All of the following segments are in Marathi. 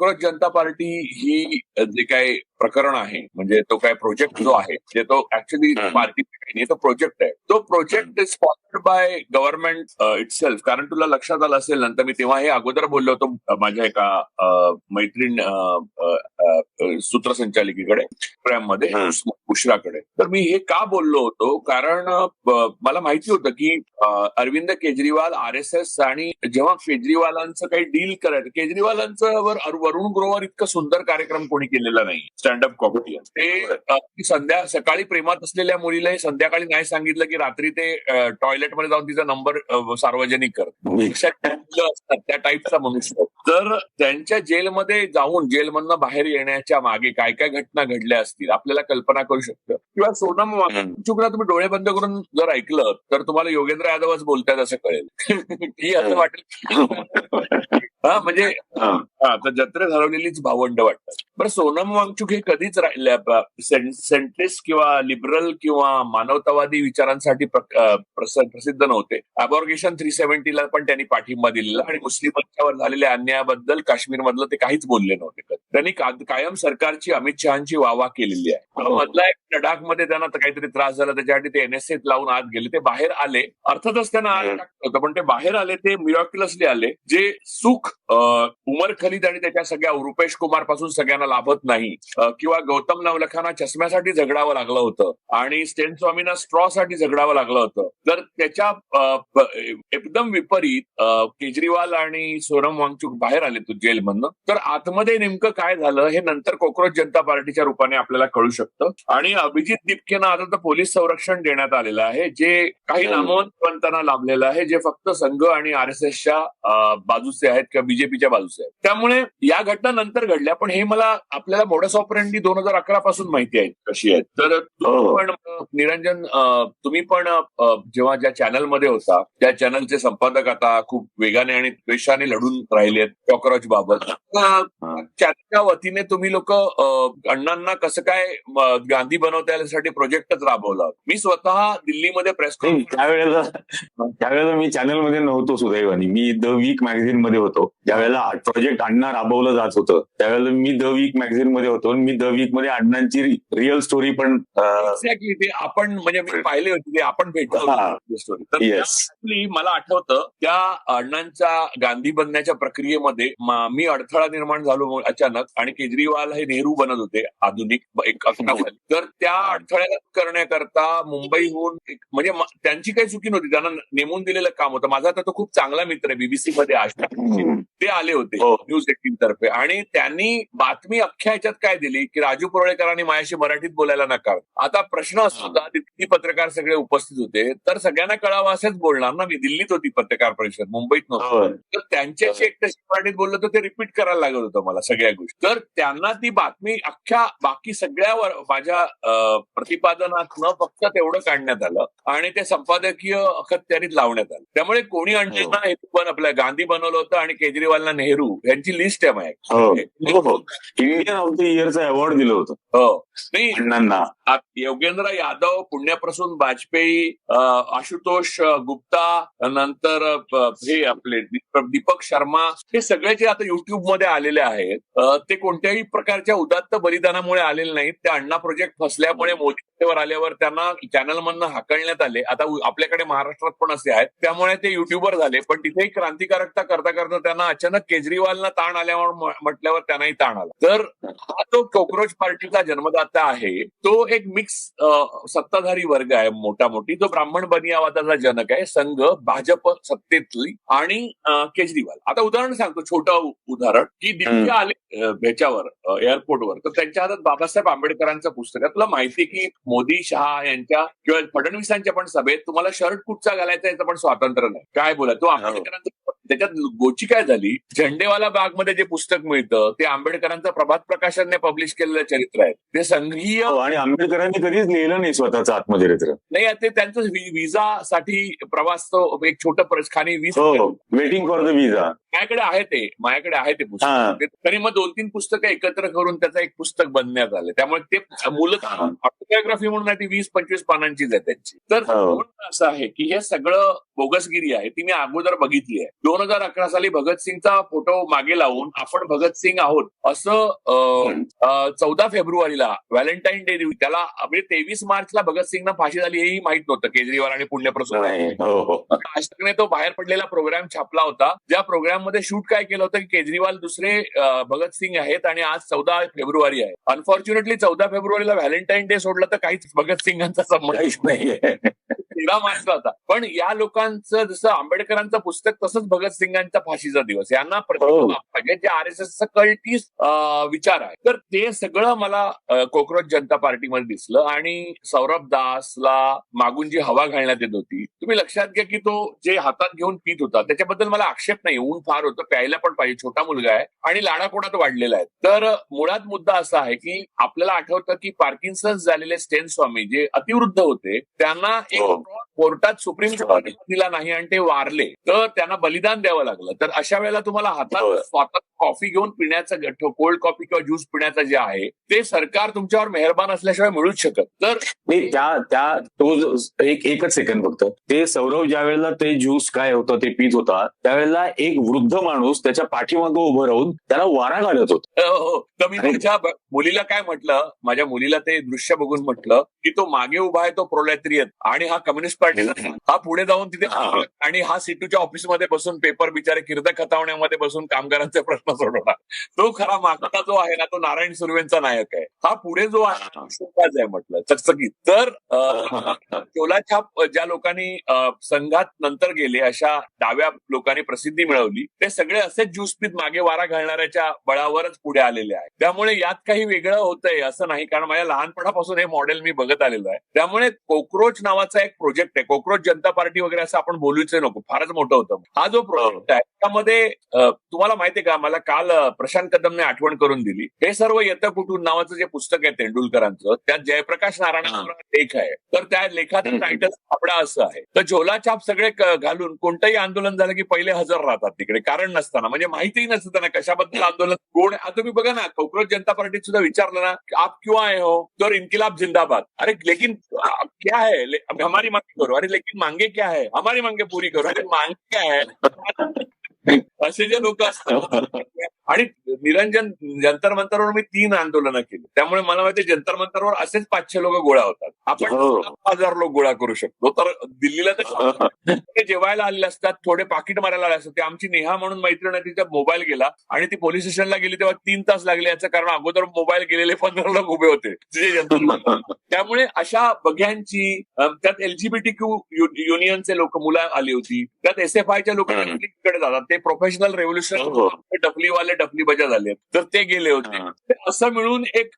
कोक्रोच जनता पार्टी ही जे काही प्रकरण आहे, म्हणजे तो काय प्रोजेक्ट जो आहे, ते तो ऍक्च्युली पार्टी नाही, तो प्रोजेक्ट आहे. तो project is sponsored by government itself. कारण तुला लक्षात आलं असेल नंतर मी तेव्हा हे अगोदर बोललो होतो माझ्या एका मैत्रीण सूत्रसंचालिकेकडे प्रेममध्ये बुशराकडे. तर मी हे का बोललो होतो, कारण मला माहिती होतं की अरविंद केजरीवाल RSS आणि जेव्हा केजरीवालांचं काही डील करायचं, केजरीवालांचं वरुण ग्रोवर इतकं सुंदर कार्यक्रम कोणी केलेला नाही, स्टँडअप कॉमेडियन. ते सकाळी प्रेमात असलेल्या मुलीला संध्याकाळी नाही सांगितलं की रात्री ते टॉयलेटमध्ये जाऊन तिचा नंबर सार्वजनिक करतात, त्या टाईपचा मनुष्य. तर त्यांच्या जेलमध्ये जाऊन जेलमधनं बाहेर येण्याच्या मागे काय काय घटना घडल्या असतील आपल्याला कल्पना करू शकतो. किंवा सोनम वांगचुकला तुम्ही डोळे बंद करून जर ऐकलं तर तुम्हाला योगेंद्र यादवच बोलतायत असं कळेल की असं वाटेल म्हणजे तर जत्रेत हरवलेलीच भावंड वाटतात. बरं, सोनम वांगचुक हे कधीच सेंट्रिस्ट किंवा लिबरल किंवा मानवतावादी विचारांसाठी प्रसिद्ध नव्हते. अबॉर्गेशन 370 पण त्यांनी पाठिंबा दिलेला आणि मुस्लिमांच्यावर झालेल्या अन्यायाबद्दल काश्मीरमधलं ते काहीच बोलले नव्हते. त्यांनी कायम सरकारची अमित शहाची वाहवा केलेली आहे. मधला एक लडाखमध्ये त्यांना काहीतरी त्रास झाला, त्याच्यासाठी ते NSA लावून आत गेले, ते बाहेर आले. अर्थातच त्यांना आत टाकलं होतं, पण ते बाहेर आले ते मिरॅक्युलसली आले. जे सुख उमर खलीद आणि त्याच्या सगळ्या रुपेश कुमार पासून सगळ्यांना लाभत नाही, किंवा गौतम नवलखांना चष्म्यासाठी झगडावं लागलं होतं आणि स्टेन स्वामींना स्ट्रॉ साठी झगडावं लागलं होतं, तर त्याच्या एकदम विपरीत केजरीवाल आणि सोनम वांगचुक बाहेर आले तो जेलमधनं. तर आतमध्ये नेमकं काय झालं हे नंतर कोक्रोच जनता पार्टीच्या रूपाने आपल्याला कळू शकतं. आणि अभिजित दिपकेंना आता तर पोलीस संरक्षण देण्यात आलेलं आहे, जे काही नामवंतांना लाभलेलं आहे, जे फक्त संघ आणि RSSच्या बाजूचे आहेत किंवा बीजेपीच्या बाजूचे आहेत. त्यामुळे या घटना नंतर घडल्या, पण हे मला आपल्याला मोडस ऑपरेंडी 2011 पासून माहिती आहे कशी आहे. तर पण निरंजन, तुम्ही पण जेव्हा ज्या चॅनलमध्ये होता त्या चॅनलचे संपादक आता खूप वेगाने आणि द्वेषाने लढून राहिलेत कॉक्रोच बाबत. चॅनलच्या वतीने तुम्ही लोक अण्णांना कसं काय गांधी बनवता यासाठी प्रोजेक्टच राबवला. मी स्वतः दिल्लीमध्ये प्रेस त्यावेळेला मी चॅनलमध्ये नव्हतो सुदैवानी, मी द वीक मॅगझिन मध्ये होतो. ज्यावेळेला प्रोजेक्ट अण्णा राबवलं जात होतं त्यावेळेला मी द वीक मॅगझिन मध्ये होतो. मी द वीक मध्ये अण्णांची रिअल स्टोरी पण एक्झॅक्टली ते आपण म्हणजे मी पाहिले होते, ते आपण भेटलो स्टोरी. तर मला आठवतं त्या अण्णांच्या गांधी बनण्याच्या प्रक्रियेमध्ये मी अडथळा निर्माण झालो अचानक, आणि केजरीवाल हे नेहरू बनत होते आधुनिक एक अकनाखाली. तर त्या अडथळ्याला करण्याकरता मुंबईहून म्हणजे त्यांची काही चुकी नव्हती, त्यांना नेमून दिलेलं काम होतं. माझा तर तो खूप चांगला मित्र आहे BBC मध्ये ते आले होते न्यूज 18 तर्फे, आणि त्यांनी बातमी अख्ख्या ह्याच्यात काय दिली की राजू पुरळेकरांनी माझ्याशी मराठीत बोलायला नकार. आता प्रश्न असतो होता, तिथे पत्रकार सगळे उपस्थित होते, तर सगळ्यांना कळावं असंच बोलणार ना. मी दिल्लीत होती पत्रकार परिषद, मुंबईत नव्हतं. तर त्यांच्याशी एकटं मराठीत बोललं तर ते रिपीट करायला लागत होतं मला सगळ्या गोष्टी. तर त्यांना ती बातमी अख्ख्या बाकी सगळ्यावर माझ्या प्रतिपादनात न फक्त तेवढं काढण्यात आलं आणि ते संपादकीय अखत्यारीत लावण्यात आलं. त्यामुळे कोणी अण्णांना हेतू पण आपल्या गांधी बनवलं होतं आणि केजरीवालला नेहरू, यांची लिस्ट आहे माझ्याकडे. इंडियन ऑफ द इयरचं अवॉर्ड दिलं होतं. हो नाही, योगेंद्र यादव, पुण्यप्रसून वाजपेयी, आशुतोष गुप्ता, नंतर हे आपले दीपक शर्मा, हे सगळे जे आता युट्यूबमध्ये आलेले आहेत ते कोणत्याही प्रकारच्या उदात्त बलिदानामुळे आलेले नाहीत. त्या अण्णा प्रोजेक्ट फसल्यामुळे मोदीवर आल्यावर त्यांना चॅनलमधनं हाकलण्यात आले. आता आपल्याकडे महाराष्ट्रात पण असे आहेत, त्यामुळे ते युट्यूबर झाले. पण तिथेही क्रांतिकारकता करता करता त्यांना अचानक केजरीवालना ताण आल्यावर म्हटल्यावर त्यांनाही ताण आला. तर हा जो कोक्रोच पार्टीचा जन्मदाता आहे तो एक मिक्स सत्ताधारी वर्ग आहे मोठा मोठी, जो ब्राह्मण बनियावादाचा जनक आहे. संघ, भाजप सत्तेतली आणि केजरीवाल. आता उदाहरण सांगतो, छोटं उदाहरण, की दिल्ली आले ह्याच्यावर एअरपोर्टवर, तर त्यांच्या हातात बाबासाहेब आंबेडकरांचं पुस्तक आहे. तुला माहिती की मोदी, शहा यांच्या किंवा फडणवीसांच्या पण सभेत तुम्हाला शर्ट कुठचा घालायचा याचं पण स्वातंत्र्य नाही. काय बोला, तो आंबेडकरांचं. त्याच्यात गोची काय झाली, झेंडेवाला बागमध्ये जे पुस्तक मिळतं ते आंबेडकरांचं प्रभात प्रकाशनने पब्लिश केलेलं चरित्र आहे. ते संघीय, आणि आंबेडकरांनी कधीच लिहिलं नाही स्वतःचं आत्मचरित्र. नाही, ते त्यांचं विजासाठी प्रवास, तो एक छोटं खाणी वेटिंग फॉर द विजा, माझ्याकडे आहे ते पुस्तक. तरी मग 2-3 पुस्तकं एकत्र करून त्याचं एक पुस्तक बनण्यात आलं. त्यामुळे ते मूलतः ऑटोबायोग्राफी म्हणून नाही, ती 20-25 पानांचीच आहे त्यांची. तर असं आहे की हे सगळं बोगसगिरी आहे ती मी अगोदर बघितली आहे. 2011 साली भगतसिंगचा फोटो मागे लावून आपण भगतसिंग आहोत असं 14 फेब्रुवारीला व्हॅलेंटाईन डे त्याला म्हणजे 23 मार्चला भगतसिंगना फाशी झाली हेही माहित नव्हतं केजरीवाल आणि पुण्यप्रसन्न. अष्टकने तो बाहेर पडलेला प्रोग्राम छापला होता, ज्या प्रोग्राम मध्ये शूट काय केलं होतं की केजरीवाल दुसरे भगतसिंग आहेत आणि आज 14 फेब्रुवारी आहे. अनफॉर्च्युनेटली 14 फेब्रुवारीला व्हॅलेंटाईन डे सोडला तर काहीच भगतसिंगांचा संबंध नाहीये. 13 मार्चला होता. पण या लोकांचं जसं आंबेडकरांचं पुस्तक तसंच भगतसिंगांचा फाशीचा दिवस यांना जे RSS कल्टी विचार आहे. तर ते सगळं मला कोकरोच जनता पार्टीमध्ये दिसलं आणि सौरभ दासला मागून जी हवा घालण्यात येत होती, तुम्ही लक्षात घ्या की तो जे हातात घेऊन पित होता त्याच्याबद्दल मला आक्षेप नाही. ऊन फार होतं, प्यायला पण पाहिजे, छोटा मुलगा आहे आणि लाडाकोडात वाढलेला आहे. तर मुळात मुद्दा असा आहे की आपल्याला आठवतं की पार्किन्सन्स झालेले स्टेन स्वामी जे अतिवृद्ध होते त्यांना एक कोर्टात सुप्रीम कोर्टाने दिला नाही आणि ते वारले, तर त्यांना बलिदान द्यावं लागलं. तर अशा वेळेला तुम्हाला हातात स्वतः कॉफी घेऊन पिण्याचं, कोल्ड कॉफी किंवा ज्यूस पिण्याचं जे आहे ते सरकार तुमच्यावर मेहरबान असल्याशिवाय मिळूच शकत. तर तो एकच सेकंड फक्त, ते सौरव ज्या वेळेला ते ज्यूस काय होतं ते पित होता त्यावेळेला एक वृद्ध माणूस त्याच्या पाठीमागं उभं राहून त्याला वारा घालत होता. हो, तर मी माझ्या मुलीला काय म्हटलं, माझ्या मुलीला ते दृश्य बघून म्हटलं की तो मागे उभा आहे तो प्रोलेटेरियन आणि हा कम्युनिस्ट पार्टीचा, हा पुढे जाऊन तिथे आणि हा सिटूच्या ऑफिसमध्ये बसून पेपर बिचारे किर्द खतावण्यामध्ये बसून कामगारांचे प्रश्न सोडवणार. तो खरा मागचा जो आहे ना तो नारायण सुर्वेंचा नायक आहे. हा पुढे जो आहे आहे म्हटलं चकचकीत. तर चोला छाप ज्या लोकांनी संघात नंतर गेले अशा डाव्या लोकांनी प्रसिद्धी मिळवली ते सगळे असेच ज्यूसपीत मागे वारा घालणाऱ्याच्या बळावरच पुढे आलेले आहे. त्यामुळे यात काही वेगळं होतंय असं नाही, कारण माझ्या लहानपणापासून हे मॉडेल मी बघत आलेलो आहे. त्यामुळे कोक्रोच नावाचा एक प्रोजेक्ट आहे, कोक्रोच जनता पार्टी वगैरे असं आपण बोलूच नको, फारच मोठं होतं. हा जो प्रोजेक्ट आहे त्यामध्ये तुम्हाला माहितीये का, मला काल प्रशांत कदमने आठवण करून दिली, हे सर्व येतं कुठून नावाचं जे पुस्तक आहे तेंडुलकरांचं, त्यात जयप्रकाश नारायण लेख आहे. तर त्या लेखाचं टायटल आपला असं आहे, तर झोला छाप सगळे घालून कोणतंही आंदोलन झालं की पहिले हजर राहतात तिकडे, कारण नसताना, म्हणजे माहितीही नसतं त्यांना कशाबद्दल आंदोलन कोण. आता तुम्ही बघा ना, कोक्रोच जनता पार्टीत सुद्धा विचारलं ना आप क्यों आए हो, तर इन्किलाब जिंदाबाद. अरे लेकिन क्या है, हमारी मांगे करो. अरे लेकिन मांगे क्या है, हमारी मांगे पूरी करो. अरे मांगे क्या है असे जे लोक असतात. आणि निरंजन जंतर मंतरवर मी 3 आंदोलनं केली, त्यामुळे मला माहिती जंतर मंतरवर असेच 500 लोक गोळा होतात. आपण 1000 लोक गोळा करू शकतो. तर दिल्लीला तर जेवायला आलेले असतात, थोडे पाकिट मारायला आले असतात. ते आमची नेहा म्हणून मैत्रीण आहे, तिचा मोबाईल गेला आणि ती पोलीस स्टेशनला गेली तेव्हा 3 तास लागले. याचं कारण अगोदर मोबाईल गेलेले 15 लोक उभे होते त्यामुळे अशा बघ्यांची, त्यात LGBTQ युनियनचे लोक, मुलं आली होती, त्यात SFIच्या लोकांकडे जातात, ते प्रोफेशनल रेव्होल्युशन डफलीवाले डफली बजा झाले, तर ते गेले होते. असं मिळून एक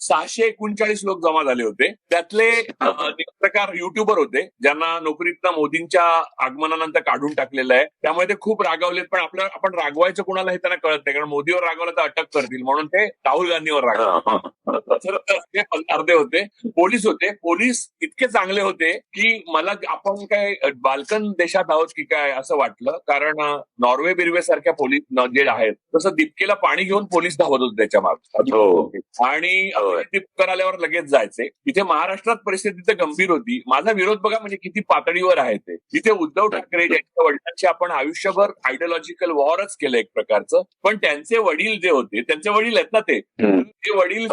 639 लोक जमा झाले होते. त्यातले प्रकार युट्यूबर होते ज्यांना नोकरीतनं मोदींच्या आगमनानंतर काढून टाकलेलं आहे, त्यामुळे ते खूप रागावलेत. पण आपण रागवायचं कुणाला हे त्यांना कळत नाही, कारण मोदीवर रागवलं तर अटक करतील म्हणून ते राहुल गांधीवर रागवले. ते अर्धे होते. पोलीस होते. पोलीस इतके चांगले होते की मला आपण काय बाल्कन देशात आहोत की काय असं वाटलं, कारण नॉर्वे बिर्वे सारख्या पोलीस जे आहेत तसं दीपकेला पाणी घेऊन पोलीस धावत होते त्याच्या मागे, आणि दीपकर आल्यावर लगेच जायचे. इथे महाराष्ट्रात परिस्थिती तर गंभीर होती. माझा विरोध बघा म्हणजे किती पातळीवर आहे ते. तिथे उद्धव ठाकरे ज्यांच्या वडिलांची आपण आयुष्यभर आयडिओलॉजिकल वॉरच केलं एक प्रकारचं, पण त्यांचे वडील जे होते, त्यांचे वडील आहेत ना ते वडील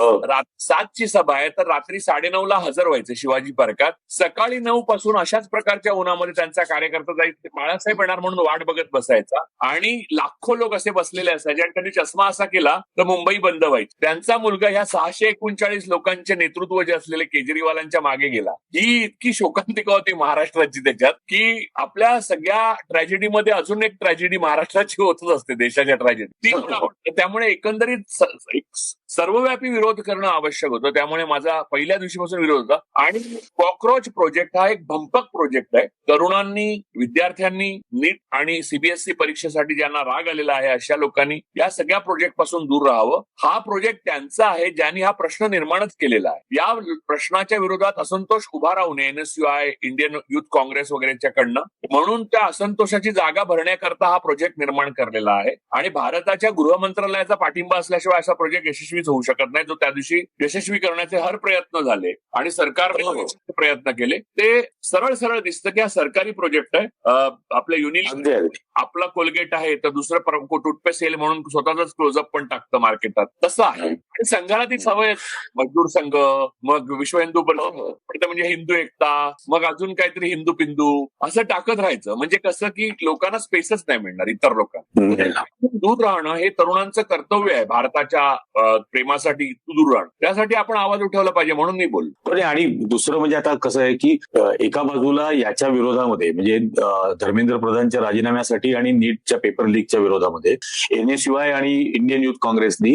7ची सभा आहे तर रात्री 9:30ला हजर व्हायचे शिवाजी पार्कात. सकाळी 9 पासून अशाच प्रकारच्या उन्हामध्ये त्यांचा कार्यकर्ता जायचे, बाळासाहेब येणार म्हणून वाट बघत बसायचा आणि लाखो लोक असे बसलेले असायचे आणि त्यांनी चष्मा असा केला तर मुंबई बंद व्हायची. त्यांचा मुलगा ह्या 639 लोकांचे नेतृत्व जे असलेले केजरीवालांच्या मागे गेला. ही इतकी शोकांतिका होती महाराष्ट्राची त्याच्यात की आपल्या सगळ्या ट्रॅजेडीमध्ये अजून एक ट्रॅजेडी महाराष्ट्राची होतच असते, देशाच्या ट्रॅजेडी ती. त्यामुळे एकंदरीत सर्वव्यापी विरोध करणं आवश्यक होतं. त्यामुळे माझा पहिल्या दिवशीपासून विरोध होता. आणि कॉक्रोच प्रोजेक्ट हा एक भंपक प्रोजेक्ट आहे. तरुणांनी, विद्यार्थ्यांनी, नीट आणि CBSE परीक्षेसाठी ज्यांना राग आलेला आहे अशा लोकांनी या सगळ्या प्रोजेक्ट पासून दूर राहावं. हा प्रोजेक्ट त्यांचा आहे, ज्यांनी हा प्रश्न निर्माणच केलेला आहे. या प्रश्नाच्या विरोधात असंतोष उभा राहू नये NSUI, इंडियन युथ काँग्रेस वगैरेच्याकडनं, म्हणून त्या असंतोषाची जागा भरण्याकरता हा प्रोजेक्ट निर्माण करलेला आहे. आणि भारताच्या गृह मंत्रालयाचा पाठिंबा असल्याशिवाय असा प्रोजेक्ट यशस्वीच होऊ शकत नाही. जो त्या दिवशी यशस्वी करण्याचे हर प्रयत्न झाले आणि सरकारने प्रयत्न केले, ते सरळ सरळ दिसतं की हा सरकारी प्रोजेक्ट आहे. आपलं युनिल आपला कोलगेट आहे तर दुसरं टूथपेस्ट येईल म्हणून स्वतःच क्लोजअप पण टाकतं मार्केटात, तसं आहे. आणि संघाला ती सवय, मजदूर संघ, मग विश्व हिंदू परिषद, म्हणजे हिंदू एकता, मग अजून काहीतरी हिंदू पिंदू असं टाकत राहायचं. म्हणजे कसं की लोकांना स्पेसच नाही मिळणार इतर लोकांना. दूर राहणं हे तरुणांचं कर्तव्य आहे. भारताच्या प्रेमासाठी दूर राहणं, त्यासाठी आपण आवाज उठवला पाहिजे, म्हणून मी बोललो. आणि दुसरं म्हणजे आता कसं आहे की एका बाजूला याच्या विरोधामध्ये म्हणजे धर्मेंद्र प्रधानच्या राजीनाम्यासाठी आणि नीटच्या पेपर लीकच्या विरोधामध्ये NSUI आणि इंडियन युथ काँग्रेसनी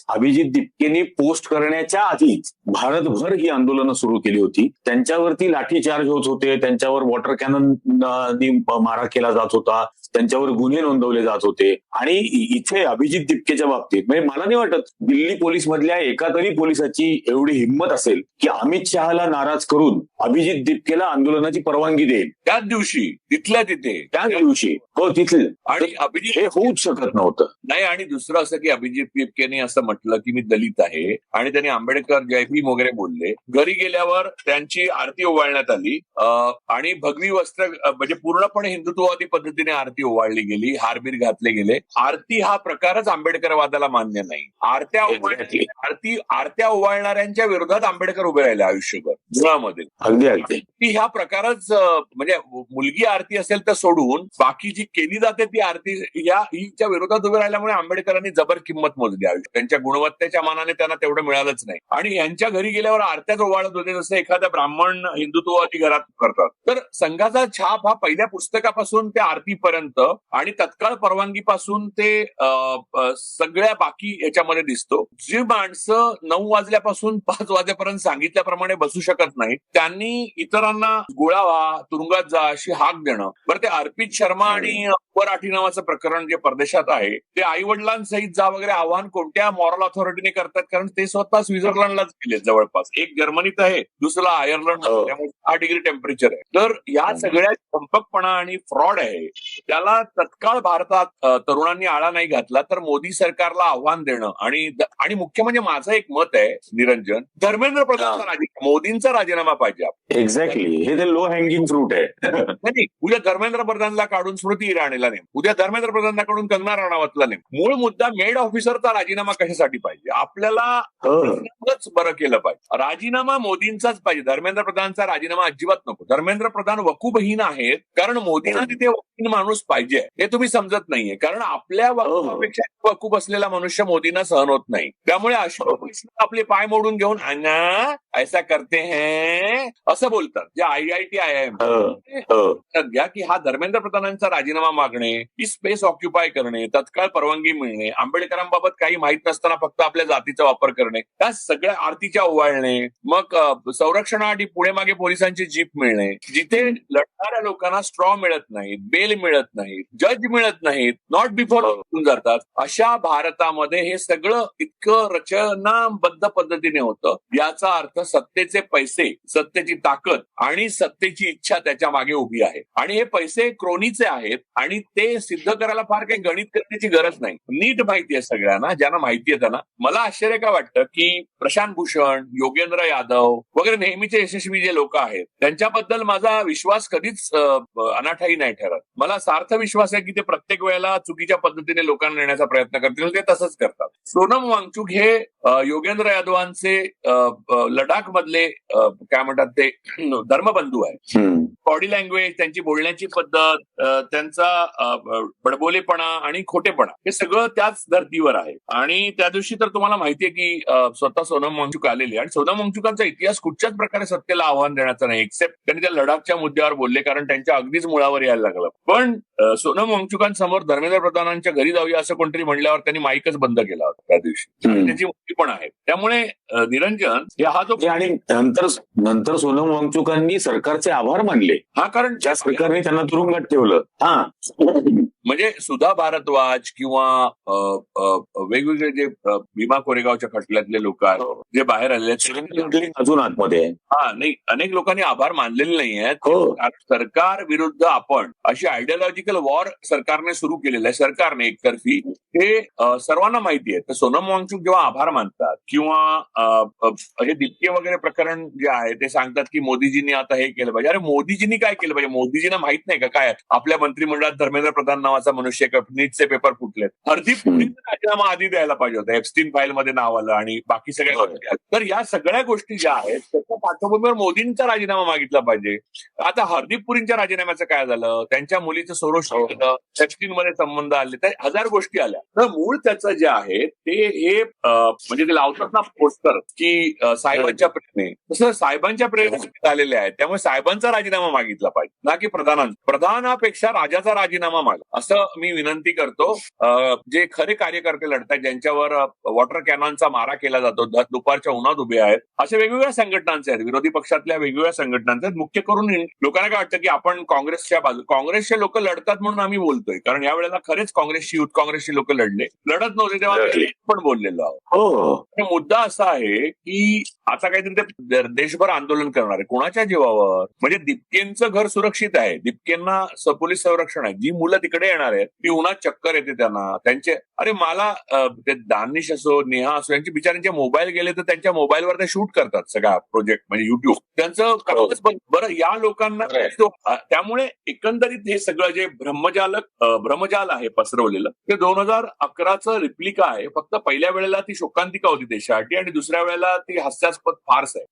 अभिजित दिपकेनी पोस्ट करण्याच्या आधीच भारतभर ही आंदोलनं सुरू केली होती. त्यांच्यावरती लाठीचार्ज होत होते, त्यांच्यावर वॉटर कॅनन मारा केला जात होता, त्यांच्यावर गुन्हे नोंदवले जात होते. आणि इथे अभिजित दिपकेच्या बाबतीत म्हणजे मला नाही वाटत दिल्ली पोलीस मधल्या एका तरी पोलिसाची एवढी हिंमत असेल की अमित शहाला नाराज करून अभिजित दिपकेला आंदोलनाची परवानगी देईल त्याच दिवशी, तिथल्या तिथे, त्याच दिवशी. हो, तिथलं. आणि अभिजित हे होऊच शकत नव्हतं. नाही. आणि दुसरं असं की अभिजित दिपकेने असं म्हटलं की मी दलित आहे, आणि त्यांनी आंबेडकर, जय भीम वगैरे बोलले. घरी गेल्यावर त्यांची आरती ओवाळण्यात आली आणि भगवी वस्त्र म्हणजे पूर्णपणे हिंदुत्ववादी पद्धतीने आरती ओवाळली गेली, हारबीर घातले गेले. आरती हा प्रकारच आंबेडकरवादाला मान्य नाही. आरत्या ओवाळणाऱ्यांच्या विरोधात आंबेडकर उभे राहिले आयुष्यभर मुळामध्ये. अगदी ती ह्या प्रकारच म्हणजे मुलगी आरती असेल तर सोडून बाकी जी केली जाते ती आरती हिच्या विरोधात उभे राहिल्यामुळे आंबेडकरांनी जबर किंमत मोजली आयुष्य. त्यांच्या गुणवत्तेच्या मानाने त्यांना तेवढं मिळालंच नाही. आणि यांच्या घरी गेल्यावर आरत्याच ओवाळत होते जसं एखाद्या ब्राह्मण हिंदुत्ववादी घरात करतात. तर संघाचा छाप हा पहिल्या पुस्तकापासून त्या आरतीपर्यंत आणि तत्काळ परवानगीपासून ते सगळ्या बाकी याच्यामध्ये दिसतो. जी माणसं 9 वाजल्यापासून 5 वाजेपर्यंत सांगितल्याप्रमाणे बसू शकत नाही, त्यांनी इतरांना गोळावा, तुरुंगात जा अशी हाक देणं. बरं, ते अर्पित शर्मा आणि अकबर नावाचं प्रकरण जे परदेशात आहे ते आई वडिलांसहित जा वगैरे आव्हान कोणत्या मॉरल ऑथॉरिटीने करतात, कारण ते स्वतः स्वित्झर्लंडलाच गेले जवळपास. एक जर्मनीत आहे, दुसरा आयर्लंड, त्यामुळे 6 डिग्री टेम्परेचर आहे. तर या सगळ्या संपकपणा आणि फ्रॉड आहे, त्याला तत्काळ भारतात तरुणांनी आळा नाही घातला तर मोदी सरकारला आव्हान देणं. आणि मुख्य म्हणजे माझं एक मत आहे निरंजन, धर्मेंद्र प्रधानचा मोदींचा राजीनामा पाहिजे. एक्झॅक्टली, हे ते लो हँगिंग फ्रूट आहे. नाही, उद्या धर्मेंद्र प्रधानला काढून स्मृती इराणीला नेम, उद्या धर्मेंद्र प्रधानला काढून कंगना राणावतला नेम. मूळ मुद्दा मेड ऑफिसरचा राजीनामा कशासाठी पाहिजे, आपल्याला बरं केलं पाहिजे. राजीनामा मोदींचाच पाहिजे, धर्मेंद्र प्रधानचा राजीनामा अजिबात नको. धर्मेंद्र प्रधान वकूबहीन आहेत, कारण मोदींना तिथे वकील माणूस पाहिजे हे तुम्ही समजत नाहीये. कारण आपल्या वकुबापेक्षा वकूब असलेला मनुष्य मोदींना सहन होत नाही. त्यामुळे आपले पाय मोडून घेऊन ऐसा करते हैं असं बोलतात जे IIT IIM घ्या की हा धर्मेंद्र प्रधानांचा राजीनामा मागणे, ही स्पेस ऑक्युपाय करणे, तत्काळ परवानगी मिळणे, आंबेडकरांबाबत काही माहीत नसताना फक्त आपल्या जातीचा वापर करणे, त्या सगळ्या आरतीच्या ओवाळणे, मग संरक्षणासाठी पुढे मागे पोलिसांची जीप मिळणे, जिथे लढणाऱ्या लोकांना स्ट्रॉ मिळत नाहीत, बेल मिळत नाहीत, जज मिळत नाहीत, नॉट बिफोर जातात, अशा भारतामध्ये हे सगळं इतकं रचनाबद्ध पद्धतीने होतं. याचा अर्थ सत्तेचे पैसे, सत्तेची ताकद आणि सत्तेची इच्छा त्याच्या मागे उभी आहे. आणि हे पैसे क्रोनीचे आहेत आणि ते सिद्ध करायला फार काही गणित करण्याची गरज नाही. नीट माहिती आहे सगळ्यांना, ज्यांना माहिती आहे त्यांना. मला आश्चर्य का वाटतं की प्रशांत भूषण, योगेंद्र यादव वगैरे नेहमीचे यशस्वी जे लोक आहेत त्यांच्याबद्दल माझा विश्वास कधीच अनाठाई नाही ठरत. मला सार्थ विश्वास आहे की ते प्रत्येक वेळेला चुकीच्या पद्धतीने लोकांना नेण्याचा प्रयत्न करतील, ते तसंच करतात. सोनम वांगचुक हे योगेंद्र यादवांचे लडाख मधले काय म्हणतात ते धर्मबंधू आहे. बॉडी लँग्वेज, त्यांची बोलण्याची पद्धत, त्यांचा बडबोलेपणा आणि खोटेपणा हे सगळं त्याच धर्तीवर आहे. आणि त्या दिवशी तर तुम्हाला माहितीये की स्वतः सोनम वांगचुक आलेली, आणि सोनम वांगचुकांचा इतिहास कुठच्याच प्रकारे सत्तेला आव्हान देण्याचा नाही, एक्सेप्ट त्यांनी त्या लडाखच्या मुद्द्यावर बोलले कारण त्यांच्या अगदीच मुळावर यायला लागलं. पण सोनम वांगचुकांसमोर धर्मेंद्र प्रधानांच्या घरी जाऊया असं कोणतरी म्हणल्यावर त्यांनी माईकच बंद केला होता त्या दिवशी. त्याची मुक्ती पण आहे. त्यामुळे निरंजन हा जो आणि नंतर सोनम वांगचुकांनी सरकारचे आभार मानले. हा, कारण ज्या सरकारने त्यांना तुरुंगात ठेवलं. म्हणजे सुधा भारद्वाज किंवा वेगवेगळे जे भीमा कोरेगावच्या खटल्यातले लोक आहेत जे बाहेर आलेले आहेत अजून आतमध्ये आहे. हा नाही, अनेक लोकांनी आभार मानलेले नाही आहेत. कारण सरकार विरुद्ध आपण अशी आयडियोलॉजिकल वॉर सरकारने सुरू केलेलं आहे, सरकारने एकतर्फी, हे सर्वांना माहिती आहे. तर सोनम वांगचुक जेव्हा आभार मानतात किंवा हे दिप्के वगैरे प्रकरण जे आहे ते सांगतात की मोदीजींनी आता हे केलं पाहिजे. अरे मोदीजींनी काय केलं पाहिजे? मोदीजींना माहित नाही का काय आपल्या मंत्रिमंडळात धर्मेंद्र प्रधान नावाचा मनुष्य नीटचे पेपर फुटलेत. हरदीप पुरीचा राजीनामा आधी द्यायला पाहिजे होता. एप्स्टीन फाईल मध्ये नाव आलं आणि बाकी सगळ्या गोष्टी. तर या सगळ्या गोष्टी ज्या आहेत त्याच्या पार्श्वभूमीवर मोदींचा राजीनामा मागितला पाहिजे. आता हरदीप पुरींच्या राजीनाम्याचं काय झालं? त्यांच्या मुलीचं सोरोशन केलं, एप्स्टीन मध्ये संबंध आले, तर हजार गोष्टी आल्या. तर मूळ त्याचं जे आहे ते हे म्हणजे ते लावतात ना पोस्टर की साहेबांच्या प्रेरणेने, तसं साहेबांच्या प्रेरणेने झालेले आहेत. त्यामुळे साहेबांचा राजीनामा मागितला पाहिजे ना की प्रधानापेक्षा राजाचा राजीनामा मागा, असं मी विनंती करतो. जे खरे कार्यकर्ते लढतात, ज्यांच्यावर वॉटर कॅनॉनचा मारा केला जातो, दुपारच्या उन्हात उभे आहेत, अशा वेगवेगळ्या संघटनांचे आहेत, विरोधी पक्षातल्या वेगवेगळ्या संघटनांचे आहेत. मुख्य करून लोकांना काय वाटतं की आपण काँग्रेसचे लोक लढतात म्हणून आम्ही बोलतोय, कारण या वेळेला खरेच युथ काँग्रेसची लोक लढत नव्हते तेव्हा पण बोललेलो आहोत. मुद्दा असा आहे की आता काहीतरी ते देशभर आंदोलन करणार आहे. कोणाच्या जीवावर? म्हणजे दिप्केंचं घर सुरक्षित आहे, दिप्केंना पोलीस संरक्षण आहे. जी मुलं तिकडे येणार आहेत ती उन्हात चक्कर येते त्यांना. त्यांचे अरे मला ते दानिश असो, नेहा असो, यांचे बिचाऱ्यांचे मोबाईल गेले तर त्यांच्या मोबाईलवर ते शूट करतात सगळा प्रोजेक्ट, म्हणजे युट्यूब त्यांचं कामच बरं. या लोकांना त्यामुळे एकंदरीत हे सगळं जे भ्रमजाल आहे पसरवलेलं ते 2011चं रिप्लिका आहे. फक्त पहिल्या वेळेला ती शोकांतिका होती देशासाठी आणि दुसऱ्या वेळेला ती हास्यास्पद फार्स आहे.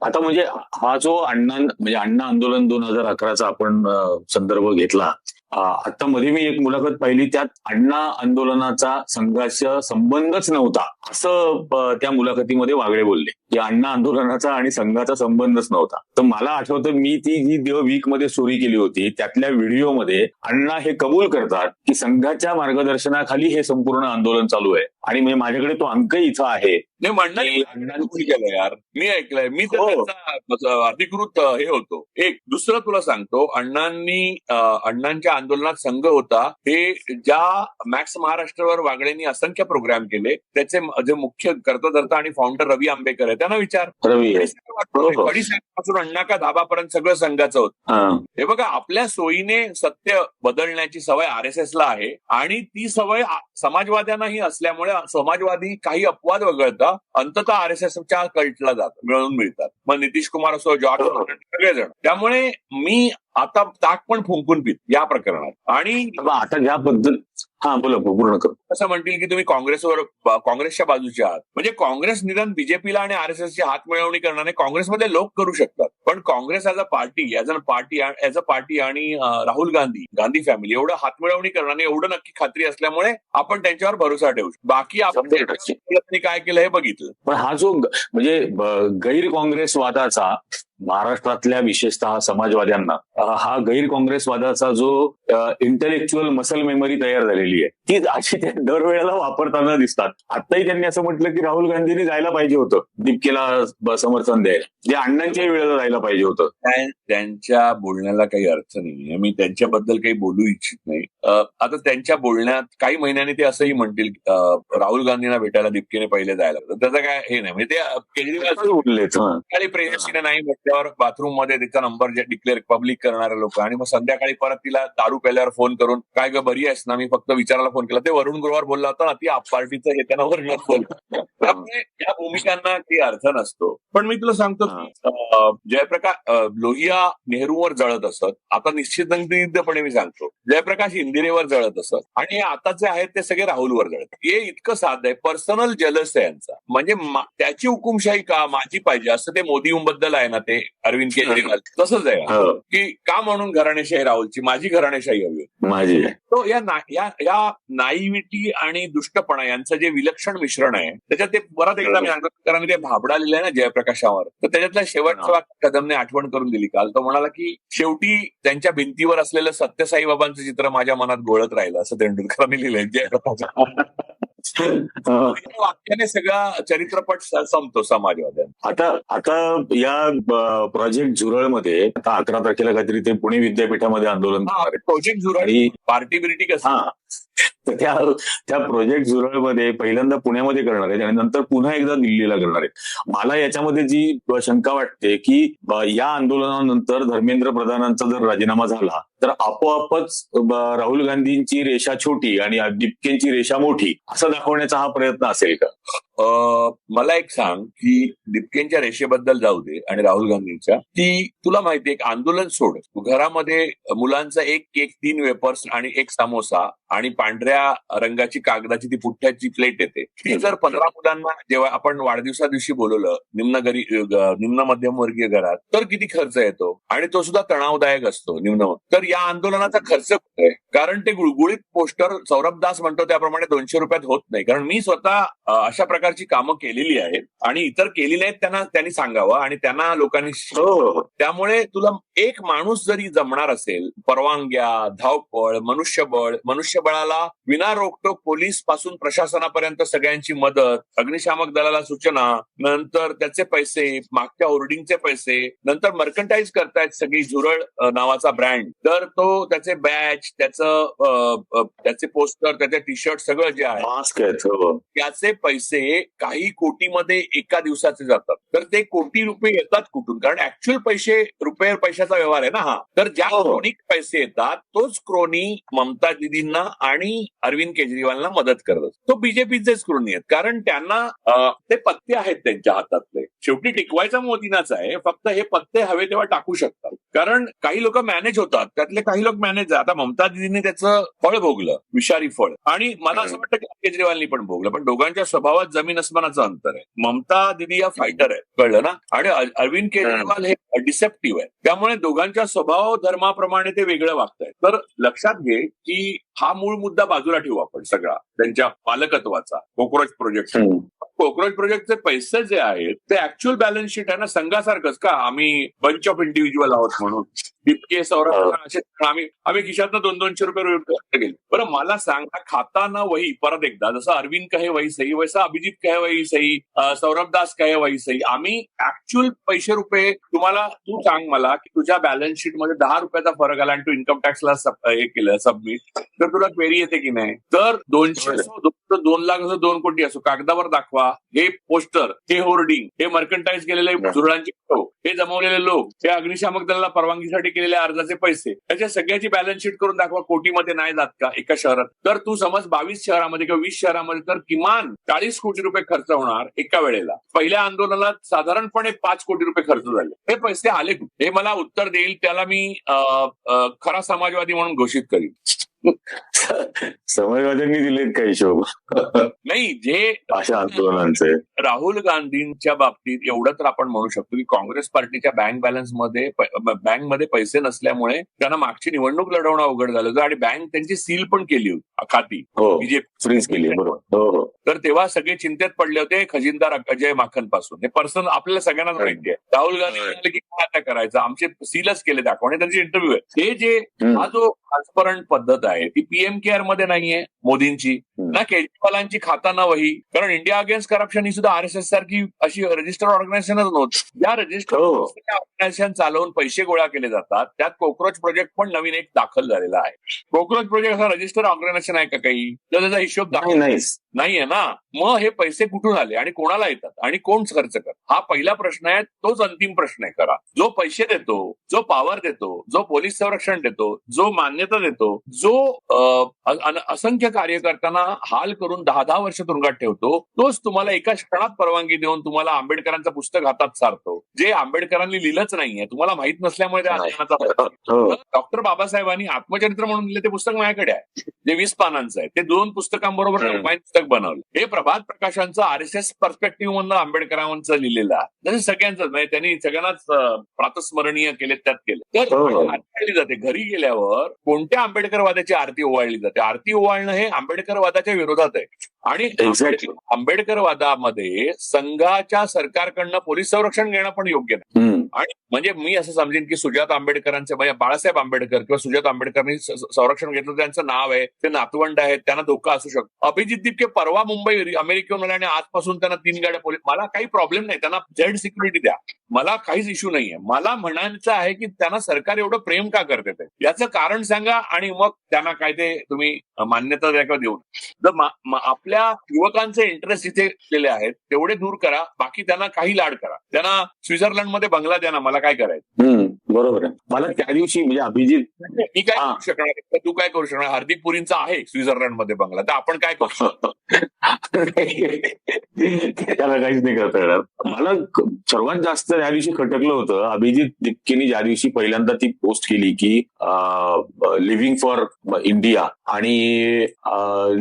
आता म्हणजे हा जो अण्णा आंदोलन 2011चा आपण संदर्भ घेतला, आता मध्ये मी एक मुलाखत पाहिली, त्यात अण्णा आंदोलनाचा संघाशी संबंधच नव्हता असं त्या मुलाखतीमध्ये वागळे बोलले, की अण्णा आंदोलनाचा आणि संघाचा संबंधच नव्हता. तर मला आठवतं मी ती जी द वीक मध्ये स्टोरी केली होती त्यातल्या व्हिडिओमध्ये अण्णा हे कबूल करतात की संघाच्या मार्गदर्शनाखाली हे संपूर्ण आंदोलन चालू आहे. आणि म्हणजे माझ्याकडे तो अंक इथं आहे. अण्णांनी केलं यार, मी ऐकलंय, मी तर अधिकृत हे होतो. एक दुसरं तुला सांगतो, अण्णांच्या आंदोलनात संघ होता. हे ज्या मॅक्स महाराष्ट्रावर वागळेंनी असंख्य प्रोग्राम केले त्याचे जे मुख्य कर्तधर्ता आणि फाउंडर रवी आंबेकर आहे, त्यांना विचार. पासून अण्णा का धाबापर्यंत सगळं संघाचं होतं. हे बघा, आपल्या सोयीने सत्य बदलण्याची सवय RSSला आहे आणि ती सवय समाजवाद्यांनाही असल्यामुळे समाजवादी काही अपवाद वगळता अंततः RSSच्या कल्टला मिळून मिळतात. मग नितीश कुमार असो, जॉर्ज सगळेजण. त्यामुळे मी आता ताक पण फुंकून पित या प्रकरणात. आणि आता ज्या पद्धत बोला पूर्ण करू असं म्हणतील की तुम्ही काँग्रेसच्या बाजूचे आहात. म्हणजे काँग्रेस निदान बीजेपीला आणि RSSची हात मिळवणी करणारे काँग्रेसमध्ये लोक करू शकतात, पण काँग्रेस ऍज अ पार्टी आणि राहुल गांधी फॅमिली एवढं हात मिळवणी करणारे एवढं नक्की खात्री असल्यामुळे आपण त्यांच्यावर भरोसा ठेवू शकतो. बाकी आपण काय केलं हे बघितलं. पण हा जो म्हणजे गैर काँग्रेसवादाचा महाराष्ट्रातल्या विशेषतः समाजवाद्यांना हा गैर काँग्रेसवादाचा जो इंटेलेक्च्युअल मसल मेमरी तयार झालेली आहे ती अशी ते दरवेळेला वापरताना दिसतात. आताही त्यांनी असं म्हटलं की राहुल गांधींनी जायला पाहिजे होतं दिप्केला समर्थन द्यायला, जे अण्णांच्याही वेळेला जायला पाहिजे होतं. त्यांच्या बोलण्याला काही अर्थ नाहीये. मी त्यांच्याबद्दल काही बोलू इच्छित नाही. आता त्यांच्या बोलण्यात काही महिन्यांनी ते असंही म्हणतील राहुल गांधींना भेटायला दिप्केने पहिले जायला, त्याचं काय हे नाही. म्हणजे ते केजरीवाल बोलले प्रेयसीने नाही म्हटल्यावर बाथरूम मध्ये त्याचा नंबर डिक्लेअर पब्लिक करणारे लोक, आणि मग संध्याकाळी परत तिला दारू प्यायल्यावर फोन करून काय ग बरी आहेस ना, मी फक्त विचारायला फोन केला. ते वरुण ग्रोवर बोलला होता ना, ती आप पार्टीचं हे त्यांना वरुणात बोलला. त्यामुळे या भूमिकांना काही अर्थ नसतो. पण मी तुला सांगतो की जयप्रकाश लोहिया नेहरूवर जळत असत, आता निश्चितपणे मी सांगतो जयप्रकाश इंदिरेवर जळत असत, आणि आता जे आहेत ते सगळे राहुलवर जळत. हे इतकं साधं आहे, पर्सनल जलस आहे यांचा. म्हणजे त्याची हुकुमशाही का माझी पाहिजे असं ते मोदींबद्दल आहे ना, ते अरविंद केजरीवाल तसंच आहे की का म्हणून घराणेशाही राहुलची, माझी घराणेशाही हवी माझी. तो या नाईव्हिटी आणि दुष्टपणा यांचं जे विलक्षण मिश्रण आहे त्याच्यात ते परत एकदा मी सांगतो, कारण ते भाबडा लिहिलंय ना जयप्रकाशावर, तर त्याच्यातल्या शेवटचा कदमने आठवण करून दिली काल. तो म्हणाला की शेवटी त्यांच्या भिंतीवर असलेलं सत्यसाई बाबांचं चित्र माझ्या मनात गोळत राहिलं, असं तेंडुलकरांनी लिहिलंय जयप्रकाश. या वाक्याने सगळा चरित्रपट संपतो समाजवाद्यांचा. आता या प्रोजेक्ट झुरळमध्ये आता 11 तारखेला काहीतरी ते पुणे विद्यापीठामध्ये आंदोलन करणार आहे. प्रोजेक्ट झुरळ आणि पार्टी बिर्टी कसं हा तर त्या प्रोजेक्ट झुरळमध्ये पहिल्यांदा पुण्यामध्ये करणार आहेत आणि नंतर पुन्हा एकदा दिल्लीला करणार आहेत. मला याच्यामध्ये जी शंका वाटते की या आंदोलनानंतर धर्मेंद्र प्रधानांचा जर राजीनामा झाला तर आपोआपच राहुल गांधींची रेषा छोटी आणि डिपकेंची रेषा मोठी असं दाखवण्याचा हा प्रयत्न असेल का? मला एक सांग की डिपकेंच्या रेषेबद्दल जाऊ दे आणि राहुल गांधींच्या, की तुला माहितीये एक आंदोलन सोड, घरामध्ये मुलांचा एक केक, 3 वेपर्स आणि एक समोसा आणि पांढऱ्या रंगाची कागदाची ती पुठ्ठ्याची प्लेट येते. ती जर 15 मुलांना जेव्हा आपण वाढदिवसा दिवशी बोलवलं निम्न मध्यमवर्गीय घरात, तर किती खर्च येतो आणि तो सुद्धा तणावदायक असतो निम्न. तर या आंदोलनाचा खर्च कुठे आहे? कारण ते गुळगुळीत पोस्टर सौरभ दास म्हणतो त्याप्रमाणे 200 रुपयात होत नाही. कारण मी स्वतः अशा प्रकारची कामं केलेली आहेत आणि इतर केली नाहीत त्यांनी सांगावं आणि त्यांना लोकांनी त्यामुळे तुला एक माणूस जरी जमणार असेल, परवानग्या, धावपळ, मनुष्यबळाला विना रोकटोक पोलीस पासून प्रशासनापर्यंत सगळ्यांची मदत, अग्निशामक दलाला सूचना, नंतर त्याचे पैसे, मागच्या होर्डिंगचे पैसे, नंतर मर्कंटाईज करतायत सगळी झुरळ नावाचा ब्रँड, तर तो त्याचे बॅच, त्याचे पोस्टर, त्याचे टी शर्ट सगळं जे आहे मास्क त्याचे पैसे काही कोटीमध्ये एका दिवसाचे जातात. तर ते कोटी रुपये येतात कुठून? कारण ऍक्च्युअल पैशाचा व्यवहार आहे ना हा. तर ज्या क्रोनिक पैसे येतात तोच क्रोनी ममता दिदींना आणि अरविंद केजरीवालना मदत करतात. तो बीजेपीचेच क्रोनी आहेत. कारण त्यांना ते पत्ते आहेत त्यांच्या हातातले. शेवटी टिकवायचा मोदींनाच आहे, फक्त हे पत्ते हवे तेव्हा टाकू शकतात. कारण काही लोक मॅनेज होतात, त्यातले काही लोक मॅनेज. आता ममता दिदींनी त्याचं फळ भोगलं, विषारी फळ, आणि मला असं वाटतं की केजरीवालनी पण भोगलं. पण दोघांच्या स्वभावात जमीन अस्मानाचं अंतर आहे. ममता दिदी या फायटर आहे, कळलं ना, आणि अरविंद केजरीवाल हे डिसेप्टिव्ह आहे. त्यामुळे दोघांच्या स्वभाव धर्माप्रमाणे ते वेगळं वागतायत. तर लक्षात घे की हा मूळ मुद्दा बाजूला ठेवू आपण सगळा, त्यांच्या पालकत्वाचा. कॉक्रोच प्रोजेक्टचे पैसे जे आहेत ते ऍक्च्युअल बॅलन्स शीट आहे ना, संघासारखंच का आम्ही बंच ऑफ इंडिव्हिज्युअल आहोत म्हणून डिपके, सौरभ असे आम्ही खिशातनं 200-200 रुपये गेले. बरं मला सांग, खाता ना वही, परत एकदा जसं अरविंद कहे वही सही, वैसा अभिजित कहे वही सही, सौरभ दास कहे वही सही. आम्ही ऍक्च्युअल पैसे रुपये तुम्हाला, तू सांग मला की तुझ्या बॅलन्स शीट मध्ये 10 रुपयाचा फरक आला आणि तू इन्कम टॅक्सला हे केलं सबमिट, तर तुला क्वेरी येते की नाही? तर 200 असो, 2 लाख असो, 2 कोटी असो, कागदावर दाखवा. हे पोस्टर, हे होर्डिंग, हे मर्कंटाईज केलेले झुरळांचे फोटो, हे जमवलेले लोक, हे अग्निशामक दलाला परवानगीसाठी केलेल्या अर्जाचे पैसे, त्याच्या सगळ्याची बॅलन्स शीट करून दाखवा. कोटीमध्ये नाही जात का एका शहरात? तर तू समज 22 शहरामध्ये किंवा 20 शहरामध्ये तर किमान 40 कोटी रुपये खर्च होणार एका वेळेला. पहिल्या आंदोलनात साधारणपणे 5 कोटी रुपये खर्च झाले. हे पैसे आले कुठे? हे मला उत्तर देईल त्याला मी खरा समाजवादी म्हणून घोषित करीन. समाजवाद्यांनी दिलेत का हिशोब? नाही, जे अशा आंदोलनांचे राहुल गांधींच्या बाबतीत एवढं तर आपण म्हणू शकतो की काँग्रेस पार्टीच्या बँकमध्ये पैसे नसल्यामुळे त्यांना मागची निवडणूक लढवणं अवघड झालं होतं आणि बँक त्यांची सील पण केली होती, खाती बीजेपी फ्रीज केली. बरोबर. तर तेव्हा सगळे चिंतेत पडले होते खजिनदार अजय माखन पासून. हे पर्सन आपल्याला सगळ्यांना माहिती आहे. राहुल गांधी म्हणाले की काय आता करायचं, आमचे सीलच केले दाखवणे, त्यांचे इंटरव्ह्यू आहे. हे जे हा जो ट्रान्सपरंट पद्धत आहे ती पीएम केअर मध्ये नाहीये मोदींची, ना केजरीवालांची खाता ना वही. कारण इंडिया अगेन्स्ट करप्शन ही सुद्धा आरएसएस सारखी अशी रजिस्टर्ड ऑर्गनायझेशनच नव्हती. या रजिस्टर्ड ऑर्गनायझेशन चालवून पैसे गोळा केले जातात. त्यात कॉक्रोच प्रोजेक्ट पण नवीन एक दाखल झालेला आहे. कॉक्रोच प्रोजेक्ट हा रजिस्टर्ड ऑर्गनायझेशन आहे का काही? तर त्याचा हिशोब नाहीये ना. मग हे पैसे कुठून आले आणि कोणाला येतात आणि कोण खर्च करतात, हा पहिला प्रश्न आहे. तोच अंतिम प्रश्न आहे. करा, जो पैसे देतो, जो पॉवर देतो, जो पोलीस संरक्षण देतो, जो मान्यता देतो, जो असंख्य कार्यकर्त्यांना हाल करून 10-10 वर्ष तुरुंगात ठेवतो, तोच तुम्हाला एका क्षणात परवानगी देऊन तुम्हाला आंबेडकरांचं पुस्तक हातात सारतो, जे आंबेडकरांनी लिहिलंच नाहीये, तुम्हाला माहित नसल्यामुळे त्या आंदोलनाचा. डॉक्टर बाबासाहेबांनी आत्मचरित्र म्हणून लिहिलं ते पुस्तक माझ्याकडे आहे, जे 20 पानांचं आहे. ते 2 पुस्तकांबरोबर पुस्तक बनवलं. हे प्रभात प्रकाशांचं आरएसएस पर्स्पेक्टिव्ह मधनं आंबेडकरांचं लिहिलेलं आहे. जसं सगळ्यांचं म्हणजे त्यांनी सगळ्यांनाच प्रातस्मरणीय केले, त्यात केले. तर आरती जाते घरी गेल्यावर कोणत्या आंबेडकरवादाची आरती ओवाळली जाते? आरती ओवाळणं हे आंबेडकरवादाच्या विरोधात आहे. आणि एक्झॅक्टली. आंबेडकरवादामध्ये संघाच्या सरकारकडनं पोलीस संरक्षण घेणं पण योग्य नाही. आणि म्हणजे मी असं समजेन की सुजात आंबेडकरांचे म्हणजे बाळासाहेब आंबेडकर किंवा सुजात आंबेडकरांनी संरक्षण घेतलं, त्यांचं नाव आहे, ते नातवंड आहेत, त्यांना धोका असू शकतो. अभिजित दिपके परवा मुंबई अमेरिकेहून आले आणि आजपासून त्यांना 3 गाड्या पोलीस, मला काही प्रॉब्लेम नाही, त्यांना झेड सिक्युरिटी द्या, मला काहीच इश्यू नाहीये. मला म्हणायचं आहे की त्यांना सरकार एवढं प्रेम का करते ते, याचं कारण सांगा आणि मग त्यांना काय ते तुम्ही मान्यता द्या किंवा देऊ. जर आपल्या युवकांचे इंटरेस्ट इथे केले आहेत तेवढे दूर करा, बाकी त्यांना काही लाड करा, त्यांना स्वित्झर्लंडमध्ये बंगला द्या ना, मला काय करायचं. बरोबर आहे. मला त्या दिवशी म्हणजे अभिजित, मी काय करू शकणार, तू काय करू शकणार, हार्दिक पुरींचा आहे स्वित्झर्लंडमध्ये बंगला, तर आपण काय करू शकतो. त्याला काहीच नाही करता येणार. मला सर्वात जास्त त्या दिवशी खटकलं होतं अभिजित दिपकेनी ज्या दिवशी पहिल्यांदा ती पोस्ट केली की लिव्हिंग फॉर इंडिया आणि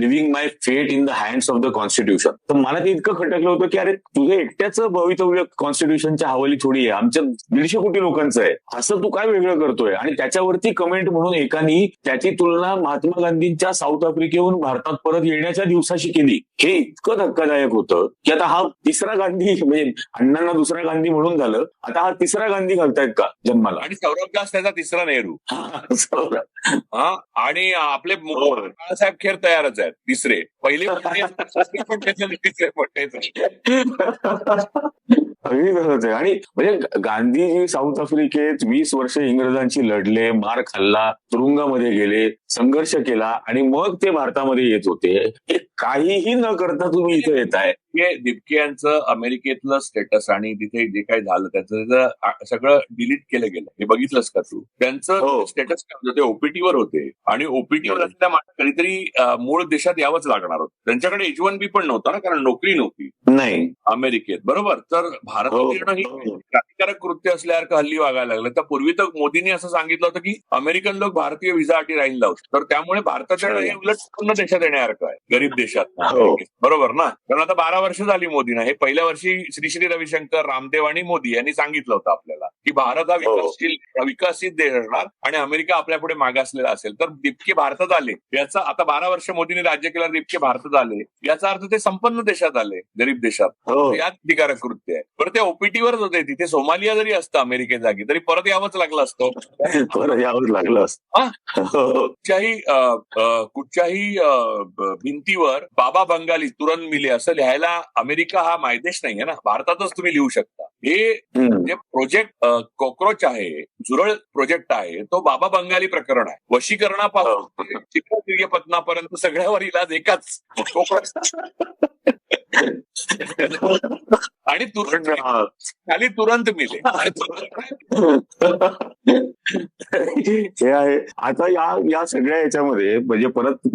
लिव्हिंग माय फेट in the hands of the constitution. तर मला ते इतकं खटकलं होतं की अरे तुझं एकट्याचं भवितव्य कॉन्स्टिट्यूशनच्या हवाली थोडी आहे, आमच्या 150 कोटी लोकांचं आहे, असं तू काय वेगळं करतोय. आणि त्याच्यावरती कमेंट म्हणून एकानी त्याची तुलना महात्मा गांधींच्या साऊथ आफ्रिकेहून भारतात परत येण्याच्या दिवसाशी केली. हे इतकं धक्कादायक होतं की आता हा तिसरा गांधी, म्हणजे अण्णांना दुसरा गांधी म्हणून झालं, आता हा तिसरा गांधी घालतायत का जन्माला. आणि सौरभ दास त्याचा तिसरा नेहरू. आणि आपले बाळासाहेब खेर तयारच आहेत तिसरे, पहिले पण तिसरे पण अगदी तसंच आहे. आणि म्हणजे गांधीजी साऊथ आफ्रिकेत 20 वर्ष इंग्रजांशी लढले, मार खाल्ला, तुरुंगामध्ये गेले, संघर्ष केला आणि मग ते भारतामध्ये येत होते. हे काहीही न करता तुम्ही इथे येताय. दिपके यांचं अमेरिकेतलं स्टेटस आणि तिथे जे काही झालं त्याचं सगळं डिलीट केलं गेलं, हे बघितलंस का तू. त्यांचं स्टेटस काय होतं, ते ओपीटीवर होते आणि ओपीटीवर असल्या कधीतरी मूळ देशात यावंच लागणार होतं. त्यांच्याकडे H1B पण नव्हता ना, कारण नोकरी नव्हती नाही अमेरिकेत, बरोबर. तर भारतात येणं ही क्रांतिकारक कृत्य असल्यासारखं हल्ली वागायला लागलं. तर पूर्वी तर मोदींनी असं सांगितलं होतं की अमेरिकन लोक भारतीय व्हिसासाठी राहील लावतात, तर त्यामुळे भारताच्या हे उलट पूर्ण देशात येण्यासारखं आहे, गरीब देशात, बरोबर ना. कारण आता 12 वर्ष झाली मोदींना, हे पहिल्या वर्षी श्री रविशंकर, रामदेव आणि मोदी यांनी सांगितलं होतं आपल्याला की भारत हा विकसित देश असणार आणि अमेरिका आपल्या पुढे मागासलेला असेल. तर दिपके भारतात आले, याचा आता 12 वर्ष मोदींनी राज्य केल्यावर दिपके भारतात आले, याचा अर्थ ते संपन्न देशात आले, गरीब देशात. यात क्रांतिकारक कृत्य आहे. बरं, ते ओपीटीवरच होते, तिथे सोमालिया जरी असतं अमेरिके जागी तरी परत यावंच लागलं असतं, परत यावंच लागलं असतं. कुठच्याही भिंतीवर बाबा बंगाली तुरंत मिले असं लिहायला अमेरिका हा मायदेश नाहीये ना, भारतातच तुम्ही लिहू शकता. हे जे प्रोजेक्ट कॉक्रोच आहे, झुरळ प्रोजेक्ट आहे, तो बाबा बंगाली प्रकरण आहे. वशीकरणापासून पत्नापर्यंत सगळ्यावर इलाज एकाच कॉक्रोच आणि तुरंत खाली तुरंत मिले. हे आहे. आता या सगळ्या याच्यामध्ये म्हणजे परत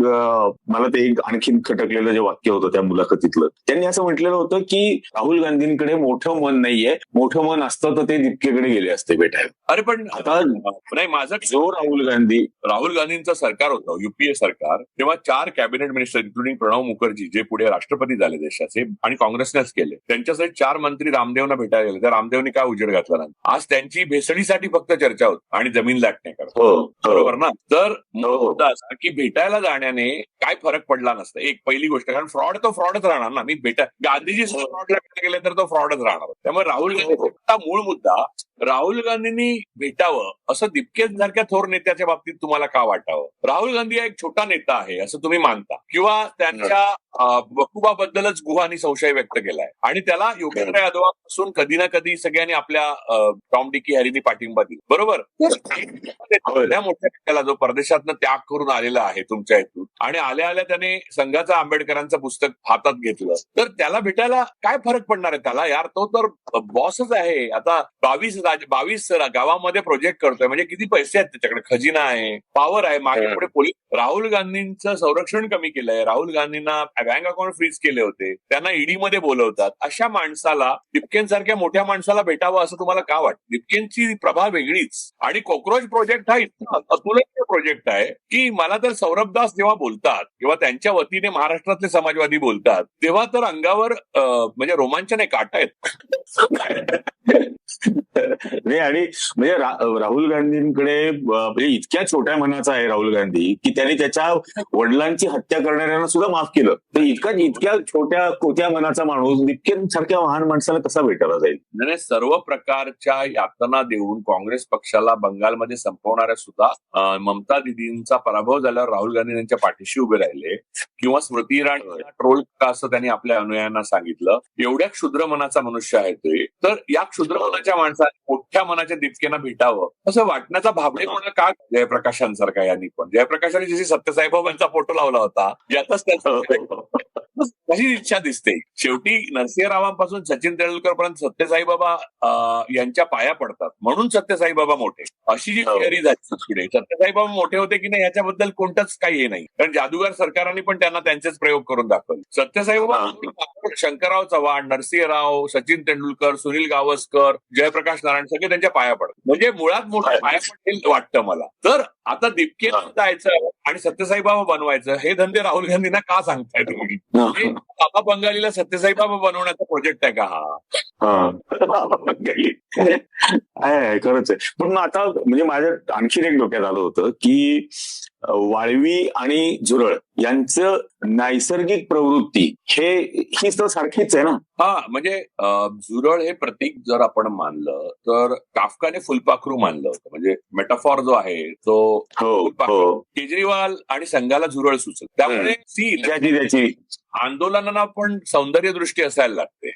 मला ते एक आणखीन खटकलेलं जे वाक्य होतं त्या मुलाखतीतलं, त्यांनी असं म्हटलेलं होतं की राहुल गांधींकडे मोठं मन नाहीये, मोठं मन असतं तर ते दिपकेकडे गेले असते भेटायला. अरे पण आता नाही, माझं जो राहुल गांधींचं सरकार होतं, युपीए सरकार, तेव्हा 4 cabinet minister including Pranab Mukherjee, जे पुढे राष्ट्रपती झाले देशाचे आणि काँग्रेसनेच केले, त्यांच्यासाठी 4 मंत्री रामदेवना भेटायला गेले. त्या रामदेवनी काय उजेड घातला नाही. आज त्यांची भेसळीसाठी फक्त चर्चा होती आणि जमीन लाटण्याकरता, बरोबर ना. तर मुद्दा असा की भेटायला जाण्याने काय फरक पडला नसता. एक पहिली गोष्ट, कारण फ्रॉड तो फ्रॉडच राहणार ना. मी गांधीजी फ्रॉडला गेले तर तो फ्रॉडच राहणार. त्यामुळे राहुल गांधीचा मूळ मुद्दा, राहुल गांधींनी भेटावं असं दिपकेसारख्या थोर नेत्याच्या बाबतीत तुम्हाला का वाटावं. राहुल गांधी हा एक छोटा नेता आहे असं तुम्ही मानता, किंवा त्यांच्या वकुबाबद्दलच गुहानी संशय व्यक्त केलाय आणि त्याला योगेंद्र यादवापासून कधी ना कधी सगळ्यांनी आपल्या टॉम डिकी हॅरीनी पाठिंबा दिला, बरोबर. त्या मोठ्या नेत्याला जो परदेशातनं त्याग करून आलेला आहे तुमच्या इथून, आणि आल्या आल्या त्याने संघाचं आंबेडकरांचं पुस्तक हातात घेतलं, तर त्याला भेटायला काय फरक पडणार आहे त्याला. यार, तो तर बॉसच आहे. आता 22 गावामध्ये प्रोजेक्ट करतोय, म्हणजे किती पैसे आहेत त्याच्याकडे, खजिना आहे, पॉवर आहे, मागे पुढे पोलीस. राहुल गांधींचं संरक्षण कमी केलंय, राहुल गांधींना बँक अकाउंट फ्रीज केले होते, त्यांना ईडी मध्ये बोलवतात. अशा माणसाला, दिपकेंसारख्या मोठ्या माणसाला भेटावं असं तुम्हाला का वाटतं. दिपकेंची प्रभा वेगळीच. आणि कॉक्रोच प्रोजेक्ट हा इतका अतुलनीय प्रोजेक्ट आहे की मला तर सौरभ दास जेव्हा बोलतात किंवा त्यांच्या वतीने महाराष्ट्रातले समाजवादी बोलतात तेव्हा तर अंगावर म्हणजे रोमांचन आहे, काटा आहेत. नाही, आणि म्हणजे राहुल गांधींकडे म्हणजे इतक्या छोट्या मनाचा आहे राहुल गांधी की त्यांनी त्याच्या वडिलांची हत्या करणाऱ्यांना सुद्धा माफ केलं. तर इतक्या छोट्या कोत्या मनाचा माणूस दिपकेंसारख्या महान माणसाला कसा भेटायला जाईल? नाही, सर्व प्रकारच्या यातना देऊन काँग्रेस पक्षाला बंगालमध्ये संपवणाऱ्या सुद्धा ममता दिदींचा पराभव झाल्यावर राहुल गांधी यांच्या पाठीशी उभे राहिले, किंवा स्मृती इराणीला ट्रोल का असं त्यांनी आपल्या अनुयायांना सांगितलं. एवढ्या क्षुद्र मनाचा मनुष्य आहे ते. तर या क्षुद्र मनाच्या माणसाने मोठ्या मनाच्या दिपकेंना भेटावं असं वाटण्याचा भाबडेपणा का जयप्रकाशांसारखा यांनी पण. जयप्रकाशांनी जशी सत्यसाईबाबांचा फोटो लावला होता यातच त्याचा कशी इच्छा दिसते. शेवटी नरसिंहरावांपासून सचिन तेंडुलकर पर्यंत सत्यसाईबाबा यांच्या पाया पडतात, म्हणून सत्यसाईबाबा मोठे, अशी जी थिअरी झाली पुढे. सत्यसाईबाबा मोठे होते की नाही याच्याबद्दल कोणतंच काही हे नाही, कारण जादूगार सरकारांनी पण त्यांना त्यांचेच प्रयोग करून दाखवले. सत्यसाईबाबा शंकरराव चव्हाण, नरसिंहराव, सचिन तेंडुलकर, सुनील गावस्कर, जयप्रकाश नारायण सगळे त्यांच्या पाया पडतात. म्हणजे मुळात मोठा पाया पडेल वाटतं मला. तर आता दिपकेला जायचं आणि सत्यसाईबाबा बनवायचं हे धंदे राहुल गांधींना का सांगताय तुम्ही? बाबा बंगालीला सत्यसाईबाबा बनवण्याचा प्रोजेक्ट आहे का हा? खरंच आहे. पण आता म्हणजे माझ्या आणखीन एक डोक्यात आलं होतं की वाळवी आणि झुरळ यांचं नैसर्गिक प्रवृत्ती ही तर सारखीच आहे ना? हा, म्हणजे झुरळ हे प्रतीक जर आपण मानलं तर काफकाने फुलपाखरू मानलं होतं. म्हणजे मेटाफॉर जो आहे तो केजरीवाल आणि संघाला झुरळ सुचल. त्यामुळे त्याची आंदोलनांना पण सौंदर्य दृष्टी असायला लागते.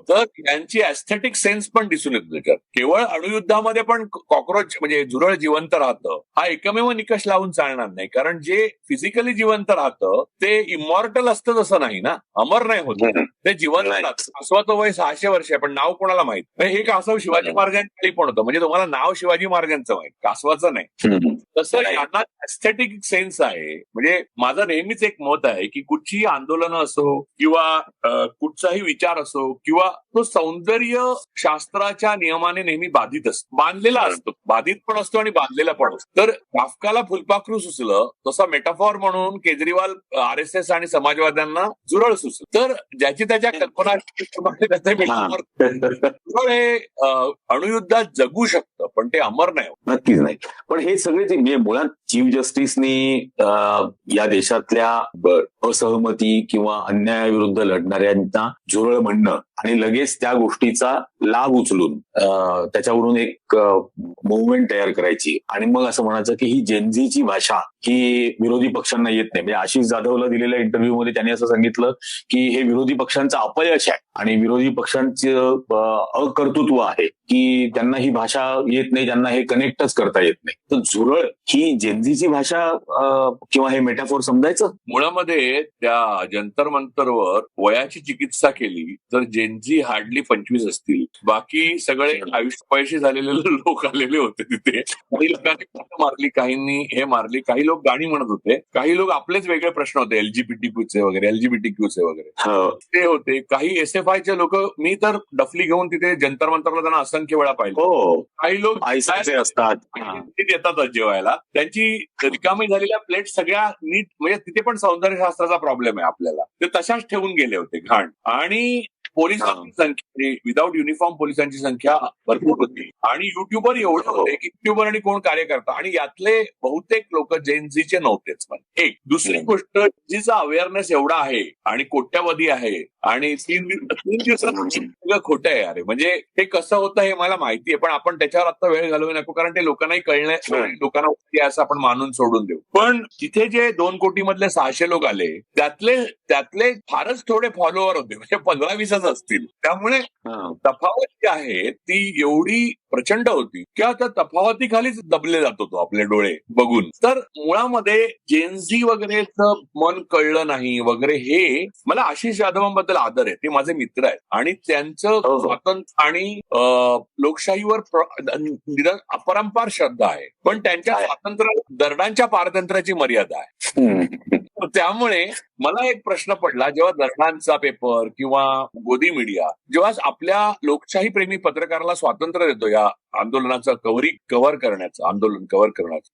तर यांची ऍस्थेटिक सेन्स पण दिसून येतो त्याच्यात. केवळ अणुयुद्धामध्ये पण कॉक्रोच म्हणजे झुरळ जिवंत राहतं हा एकमेव निकष लावून चालणार नाही, कारण जे फिजिकली जिवंत राहतं ते इमॉर्टल असतं तसं नाही ना, अमर नाही होत, ते जिवंत राहतं. कासवाचं वय 600 वर्ष आहे पण नाव कोणाला माहित. हे कासव शिवाजी महाराजांच्या पण होतं, म्हणजे तुम्हाला नाव शिवाजी महाराजांचं माहित, कासवाचं नाही. तसं यांना ऍस्थेटिक सेन्स आहे. म्हणजे माझं नेहमीच एक मत आहे की कुठचीही आंदोलन असो किंवा कुठचाही विचार असो किंवा तो सौंदर्य शास्त्राच्या नियमाने नेहमी बाधित असतो, बांधलेला असतो, बाधित पण असतो आणि बांधलेला पण असतो. तर काफकाला फुलपाखरू सुचलं तसा मेटाफॉर म्हणून केजरीवाल RSS आणि समाजवाद्यांना झुरळ सुचलं. तर ज्याची त्याच्या कल्पना झुरळ हे अणुयुद्धात जगू शकतं पण ते अमर नाही. नक्कीच नाही. पण हे सगळे मुळात चीफ जस्टिसनी या देशातल्या असहमती किंवा अन्यायाविरुद्ध लढणाऱ्यांना झुरळ म्हणणं आणि लगेच त्या गोष्टीचा लाभ उचलून त्याच्यावरून एक मुवमेंट तयार करायची आणि मग असं म्हणायचं की ही जेनझीची भाषा ही विरोधी पक्षांना येत नाही. म्हणजे आशिष जाधवला दिलेल्या इंटरव्ह्यू मध्ये त्यांनी असं सांगितलं की हे विरोधी पक्षांचं अपयश आहे आणि विरोधी पक्षांचं अकर्तृत्व आहे की त्यांना ही भाषा येत नाही, त्यांना हे कनेक्टच करता येत नाही. तर झुरळ ही जेनझीची भाषा किंवा हे मेटाफोर समजायचं. मुळामध्ये त्या जंतर मंतरवर वयाची चिकित्सा केली तर जेनझी हार्डली 25 असतील, बाकी सगळे पैसे झालेले लोक आलेले होते तिथे. काही लोकांनी मारली, काहींनी हे मारली, काही लोक गाणी म्हणत होते, काही लोक आपलेच वेगळे प्रश्न होते LGBTQचे वगैरे ते होते. काही SFIचे लोक, मी तर डफली घेऊन तिथे जंतर मंतरला त्यांना असंख्य वेळा पाहिलं. काही लोक असतात येतातच जेवायला, त्यांची रिकामी झालेल्या प्लेट सगळ्या नीट, म्हणजे तिथे पण सौंदर्यशास्त्राचा प्रॉब्लेम आहे आपल्याला, ते तशाच ठेवून गेले होते घाण. आणि पोलिसांची संख्या, विदाऊट युनिफॉर्म पोलिसांची संख्या भरपूर होती आणि युट्यूबर एवढे होते की युट्यूबर आणि कोण कार्यकर्ता, आणि यातले बहुतेक लोक जेनझीचे नव्हतेच. पण एक दुसरी गोष्ट, जेनझीचा अवेअरनेस एवढा आहे आणि कोट्यावधी आहे आणि 3 दिवसात सगळं खोटं आहे. अरे म्हणजे हे कसं होतं हे मला माहितीये, पण आपण त्याच्यावर आता वेळ घालवू नको, कारण ते लोकांनाही कळलं, लोकांना असं आपण मानून सोडून देऊ. पण तिथे जे 2 कोटी मधले 600 लोक आले त्यातले फारच थोडे फॉलोअर होते, म्हणजे 15-20 असतील. त्यामुळे तफावत जी आहे ती एवढी प्रचंड होती की आता तफावतीखालीच दबले जात होतो आपले डोळे बघून. तर मुळामध्ये जेनझी वगैरेचं मन कळलं नाही वगैरे. हे मला आशिष जाधवांबद्दल आदर आहे, ते माझे मित्र आहेत आणि त्यांचं स्वातंत्र्य आणि लोकशाहीवर अपरंपार श्रद्धा आहे, पण त्यांच्या स्वातंत्र्य दरडांच्या पारतंत्र्याची मर्यादा आहे. त्यामुळे मला एक प्रश्न पडला, जेव्हा दरडांचा पेपर किंवा गोदी मीडिया जेव्हा आपल्या लोकशाही प्रेमी पत्रकाराला स्वातंत्र्य देतो या आंदोलनाचं कव्हर करण्याचं,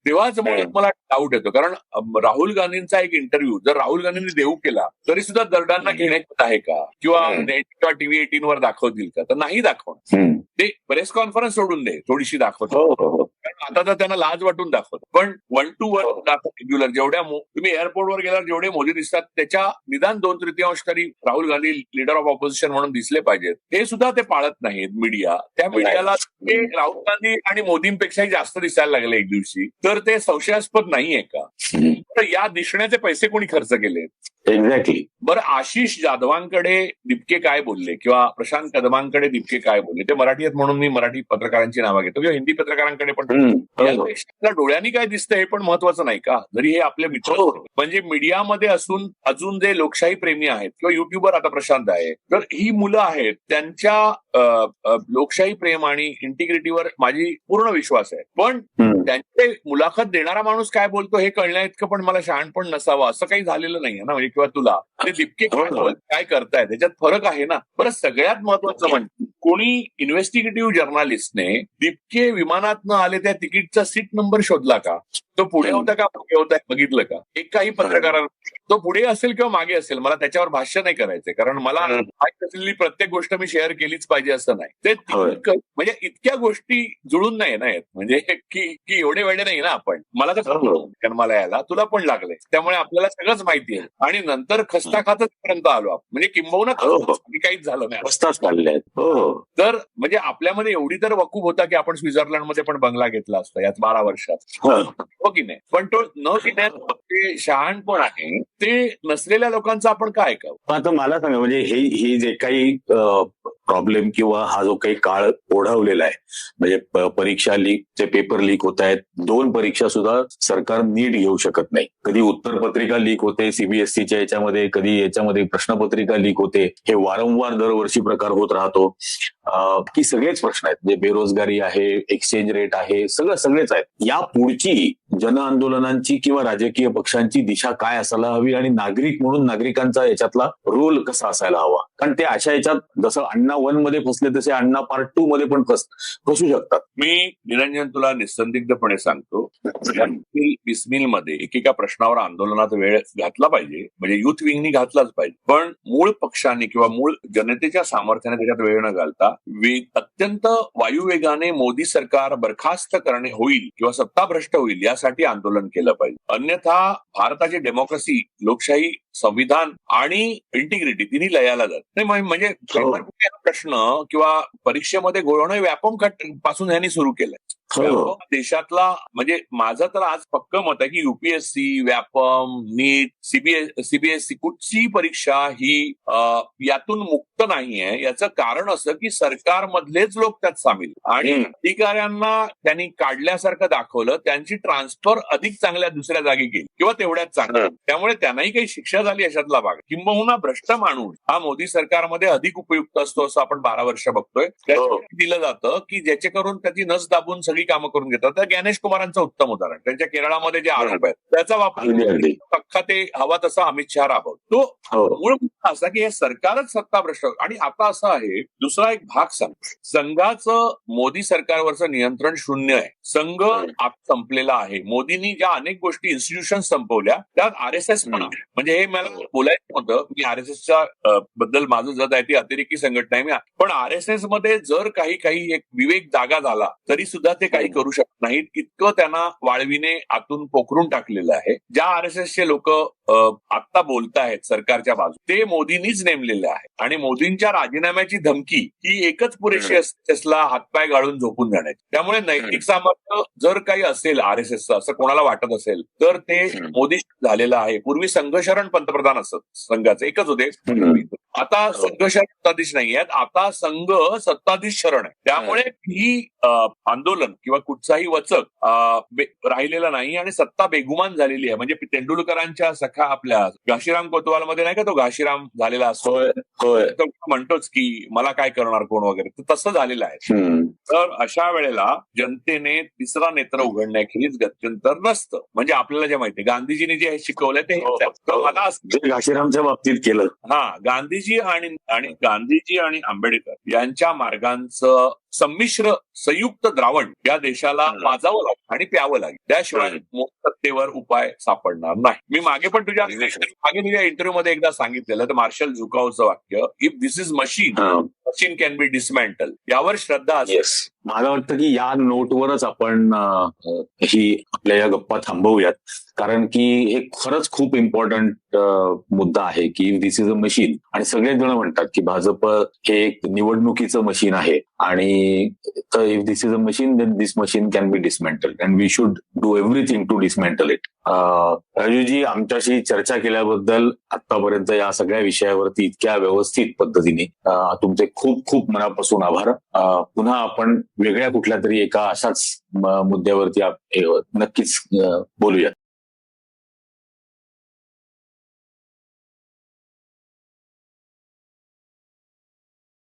तेव्हाच मला डाऊट येतो. कारण राहुल गांधींचा एक इंटरव्ह्यू जर राहुल गांधींनी देऊ केला तरी सुद्धा दरडांना घेण्यात आहे का, किंवा TV 18 वर दाखवतील का? तर नाही दाखवणार. ते प्रेस कॉन्फरन्स सोडून दे, थोडीशी दाखवतो. आता तर त्यांना लाज वाटून दाखवत, पण 1 to 1 रेग्युलर जेवढ्या तुम्ही एअरपोर्टवर गेल्यावर जेवढे मोदी दिसतात त्याच्या निदान 2/3 तरी Rahul Gandhi leader of opposition म्हणून दिसले पाहिजेत. हे सुद्धा ते पाळत नाहीत मीडिया. त्या मीडियाला ते राहुल गांधी आणि मोदींपेक्षाही जास्त दिसायला लागले एक दिवशी, तर ते संशयास्पद नाहीये का? तर या दिसण्याचे पैसे कोणी खर्च केले? एक्झॅक्टली. बरं, आशिष जाधवांकडे दिपके काय बोलले किंवा प्रशांत कदमांकडे दिपके काय बोलले? ते मराठी आहेत म्हणून मी मराठी पत्रकारांची नावं घेतो किंवा हिंदी पत्रकारांकडे पण. यापेक्षा डोळ्यांनी काय दिसतं हे पण महत्वाचं नाही का? जरी हे आपले मित्र म्हणजे मीडियामध्ये असून अजून जे लोकशाही प्रेमी आहेत किंवा युट्यूबर आता प्रशांत आहे, तर ही मुलं आहेत, त्यांच्या लोकशाही प्रेम आणि इंटिग्रिटीवर माझी पूर्ण विश्वास आहे. पण त्यांचे मुलाखत देणारा माणूस काय बोलतो हे कळण्या इतकं पण मला शहाणपण नसावं असं काही झालेलं नाहीये ना, म्हणजे किंवा तुला ते दिपके काय करताय त्याच्यात फरक आहे ना. बरं, सगळ्यात महत्वाचं म्हणजे कोणी इन्व्हेस्टिगेटिव्ह जर्नालिस्टने दिपके विमानातनं आले त्या तिकीटचा सीट नंबर शोधला का? तो पुढे होता का मागे होता बघितलं का? एकाही पत्रकारांना तो पुढे असेल किंवा मागे असेल, मला त्याच्यावर भाष्य नाही करायचंय, कारण मला माहित असलेली प्रत्येक गोष्ट मी शेअर केलीच पाहिजे असं नाही. ते म्हणजे इतक्या गोष्टी जुळून नाही ना येत, म्हणजे की एवढे वेळे नाही ना आपण. मला तर जन्माला यायला तुला पण लागले, त्यामुळे आपल्याला सगळंच माहिती आहे. आणि नंतर खस्ता खातच पर्यंत आलो आपण, म्हणजे किंबहुना काहीच झालं नाही. तर म्हणजे आपल्यामध्ये एवढी तर वकूफ होता की आपण स्वित्झर्लंडमध्ये पण बंगला घेतला असता यात 12 वर्षात, हो की नाही? पण तो न घेण्यात ते शहाणपण आहे, ते नसलेल्या लोकांचं आपण काय ऐकावं? आता मला सांगा, म्हणजे हे जे काही प्रॉब्लेम किंवा हा जो काही काळ ओढवलेला आहे, म्हणजे परीक्षा लीकचे पेपर लीक होत आहेत, 2 परीक्षा सुद्धा सरकार नीट घेऊ शकत नाही. कधी उत्तरपत्रिका लीक होते सीबीएसईच्या याच्यामध्ये, कधी याच्यामध्ये प्रश्नपत्रिका लीक होते. हे वारंवार दरवर्षी प्रकार होत राहतो. की सगळेच प्रश्न आहेत, म्हणजे बेरोजगारी आहे, एक्सचेंज रेट आहे, सगळेच आहेत. या पुढची जनआंदोलनांची किंवा राजकीय पक्षांची दिशा काय असायला हवी आणि नागरिक म्हणून नागरिकांचा याच्यातला रोल कसा असायला हवा? कारण ते अशा याच्यात जसं अण्णा 1 मध्ये फसले तसे अण्णा पार्ट 2 मध्ये पण फसू शकतात. मी निरंजन तुला निसंदिग्धपणे सांगतो, बिस्मिल मध्ये एकेका प्रश्नावर आंदोलनात वेळ घातला पाहिजे, म्हणजे युथ विंगनी घातलाच पाहिजे, पण मूळ पक्षांनी किंवा मूळ जनतेच्या सामर्थ्याने त्याच्यात वेळ न घालता अत्यंत वायुवेगाने मोदी सरकार बरखास्त करणे होईल किंवा सत्ताभ्रष्ट होईल यासाठी आंदोलन केलं पाहिजे. अन्यथा भारताची डेमोक्रेसी, लोकशाही, संविधान आणि इंटिग्रिटी तिन्ही लयाला जात नाही. म्हणजे प्रश्न किंवा परीक्षेमध्ये गोळवणे व्यापम पासून यांनी सुरू केलंय. देशातला म्हणजे माझं तर आज पक्क मत आहे की युपीएससी, व्यापम, नीट, सीबीएसई कुठची परीक्षा ही यातून मुक्त नाहीये. याचं कारण असं की सरकारमधलेच लोक त्यात सामील आणि अधिकाऱ्यांना त्यांनी काढल्यासारखं दाखवलं, त्यांची ट्रान्सफर अधिक चांगल्या दुसऱ्या जागी केली किंवा तेवढ्याच चांगल्या, त्यामुळे त्यांनाही काही शिक्षा झाली अशातला भाग. किंबहुना भ्रष्ट माणूस हा मोदी सरकारमध्ये अधिक उपयुक्त असतो असं आपण 12 वर्ष बघतोय. दिलं जातं की ज्याचे करून त्याची नस दाबून सगळी कामं करून घेतात. तर ज्ञानेश कुमारांचं उत्तम उदाहरण, त्यांच्या केरळामध्ये जे आरोप आहेत त्याचा वापर अख्खा ते हवा तसा अमित शहा राबवतो. तो मूळ असा की हे सरकारच सत्ताभ्रष्ट. आणि आता असं आहे, दुसरा एक भाग सांग, संघाचं मोदी सरकारवरचं नियंत्रण शून्य आहे. संघ संपलेला आहे. मोदींनी ज्या अनेक गोष्टी इन्स्टिट्यूशन संपवल्या त्यात आरएसएस पण आहे. म्हणजे हे मला बोलायचं होतं की आरएसएसच्या बद्दल माझं जत आहे ती अतिरेकी संघटना आहे, पण आरएसएस मध्ये जर काही एक विवेक जागा झाला तरी सुद्धा ते काही करू शकत नाहीत. इतकं त्यांना वाळवीने आतून पोखरून टाकलेलं आहे. ज्या आरएसएसचे लोक आता बोलतायत सरकारच्या बाजू, ते मोदींनीच नेमलेले आहे. आणि मोदींच्या राजीनाम्याची धमकी ही एकच पुरेशी असते त्याला हातपाय गाळून झोपून जाण्याची. त्यामुळे नैतिक सामर्थ्य जर काही असेल आरएसएसचं, असं कोणाला वाटत असेल तर ते मोदी झालेलं आहे. पूर्वी संघशरण पंतप्रधान असत, संघाचे एकच होते. आता संघशरण सत्ताधीश नाही आहेत, आता संघ सत्ताधीश शरण आहे. त्यामुळे ही आंदोलन किंवा कुठचाही वचक राहिलेला नाही आणि सत्ता बेगुमान झालेली आहे. म्हणजे तेंडुलकरांच्या सखा आपल्या घाशीराम कोतवाल मध्ये नाही का, तो घाशीराम झालेला असतो, तो म्हणतोच की मला काय करणार कोण वगैरे, तर तसं झालेलं आहे. तर अशा वेळेला जनतेने तिसरा नेत्र उघडण्याखेरीज गत्यंतर नसतं. म्हणजे आपल्याला जे माहिती गांधीजींनी जे शिकवलंय ते मला घाशीरामच्या बाबतीत केलं. गांधीजी आणि आंबेडकर यांच्या मार्गांचं संमिश्र संयुक्त द्रावण या देशाला पाजावं लागेल आणि प्यावं लागेल, त्याशिवाय सत्तेवर उपाय सापडणार नाही. मी मागे तुझ्या इंटरव्ह्यू मध्ये एकदा सांगितलेलं तर मार्शल झुकावचं वाक्य, if this is machine machine can be dismantle यावर श्रद्धा असते. येस, मला वाटतं की या नोटवरच आपण ही आपल्या या गप्पा थांबवूयात, कारण की हे खरंच खूप इम्पॉर्टंट मुद्दा आहे की दिस इज अ मशीन. आणि सगळेच जण म्हणतात की भाजप हे एक निवडणुकीचं मशीन आहे आणि if this is a machine then this machine can be dismantle and we should do everything to dismantle it. Rajuji, आमच्याशी चर्चा केल्याबद्दल, आतापर्यंत या सगळ्या विषयावरती इतक्या व्यवस्थित पद्धतीने तुमचे खूप खूप मनापासून आभार. पुन्हा आपण वेगळ्या कुठल्या तरी एका अशाच मुद्द्यावरती नक्कीच बोलूया.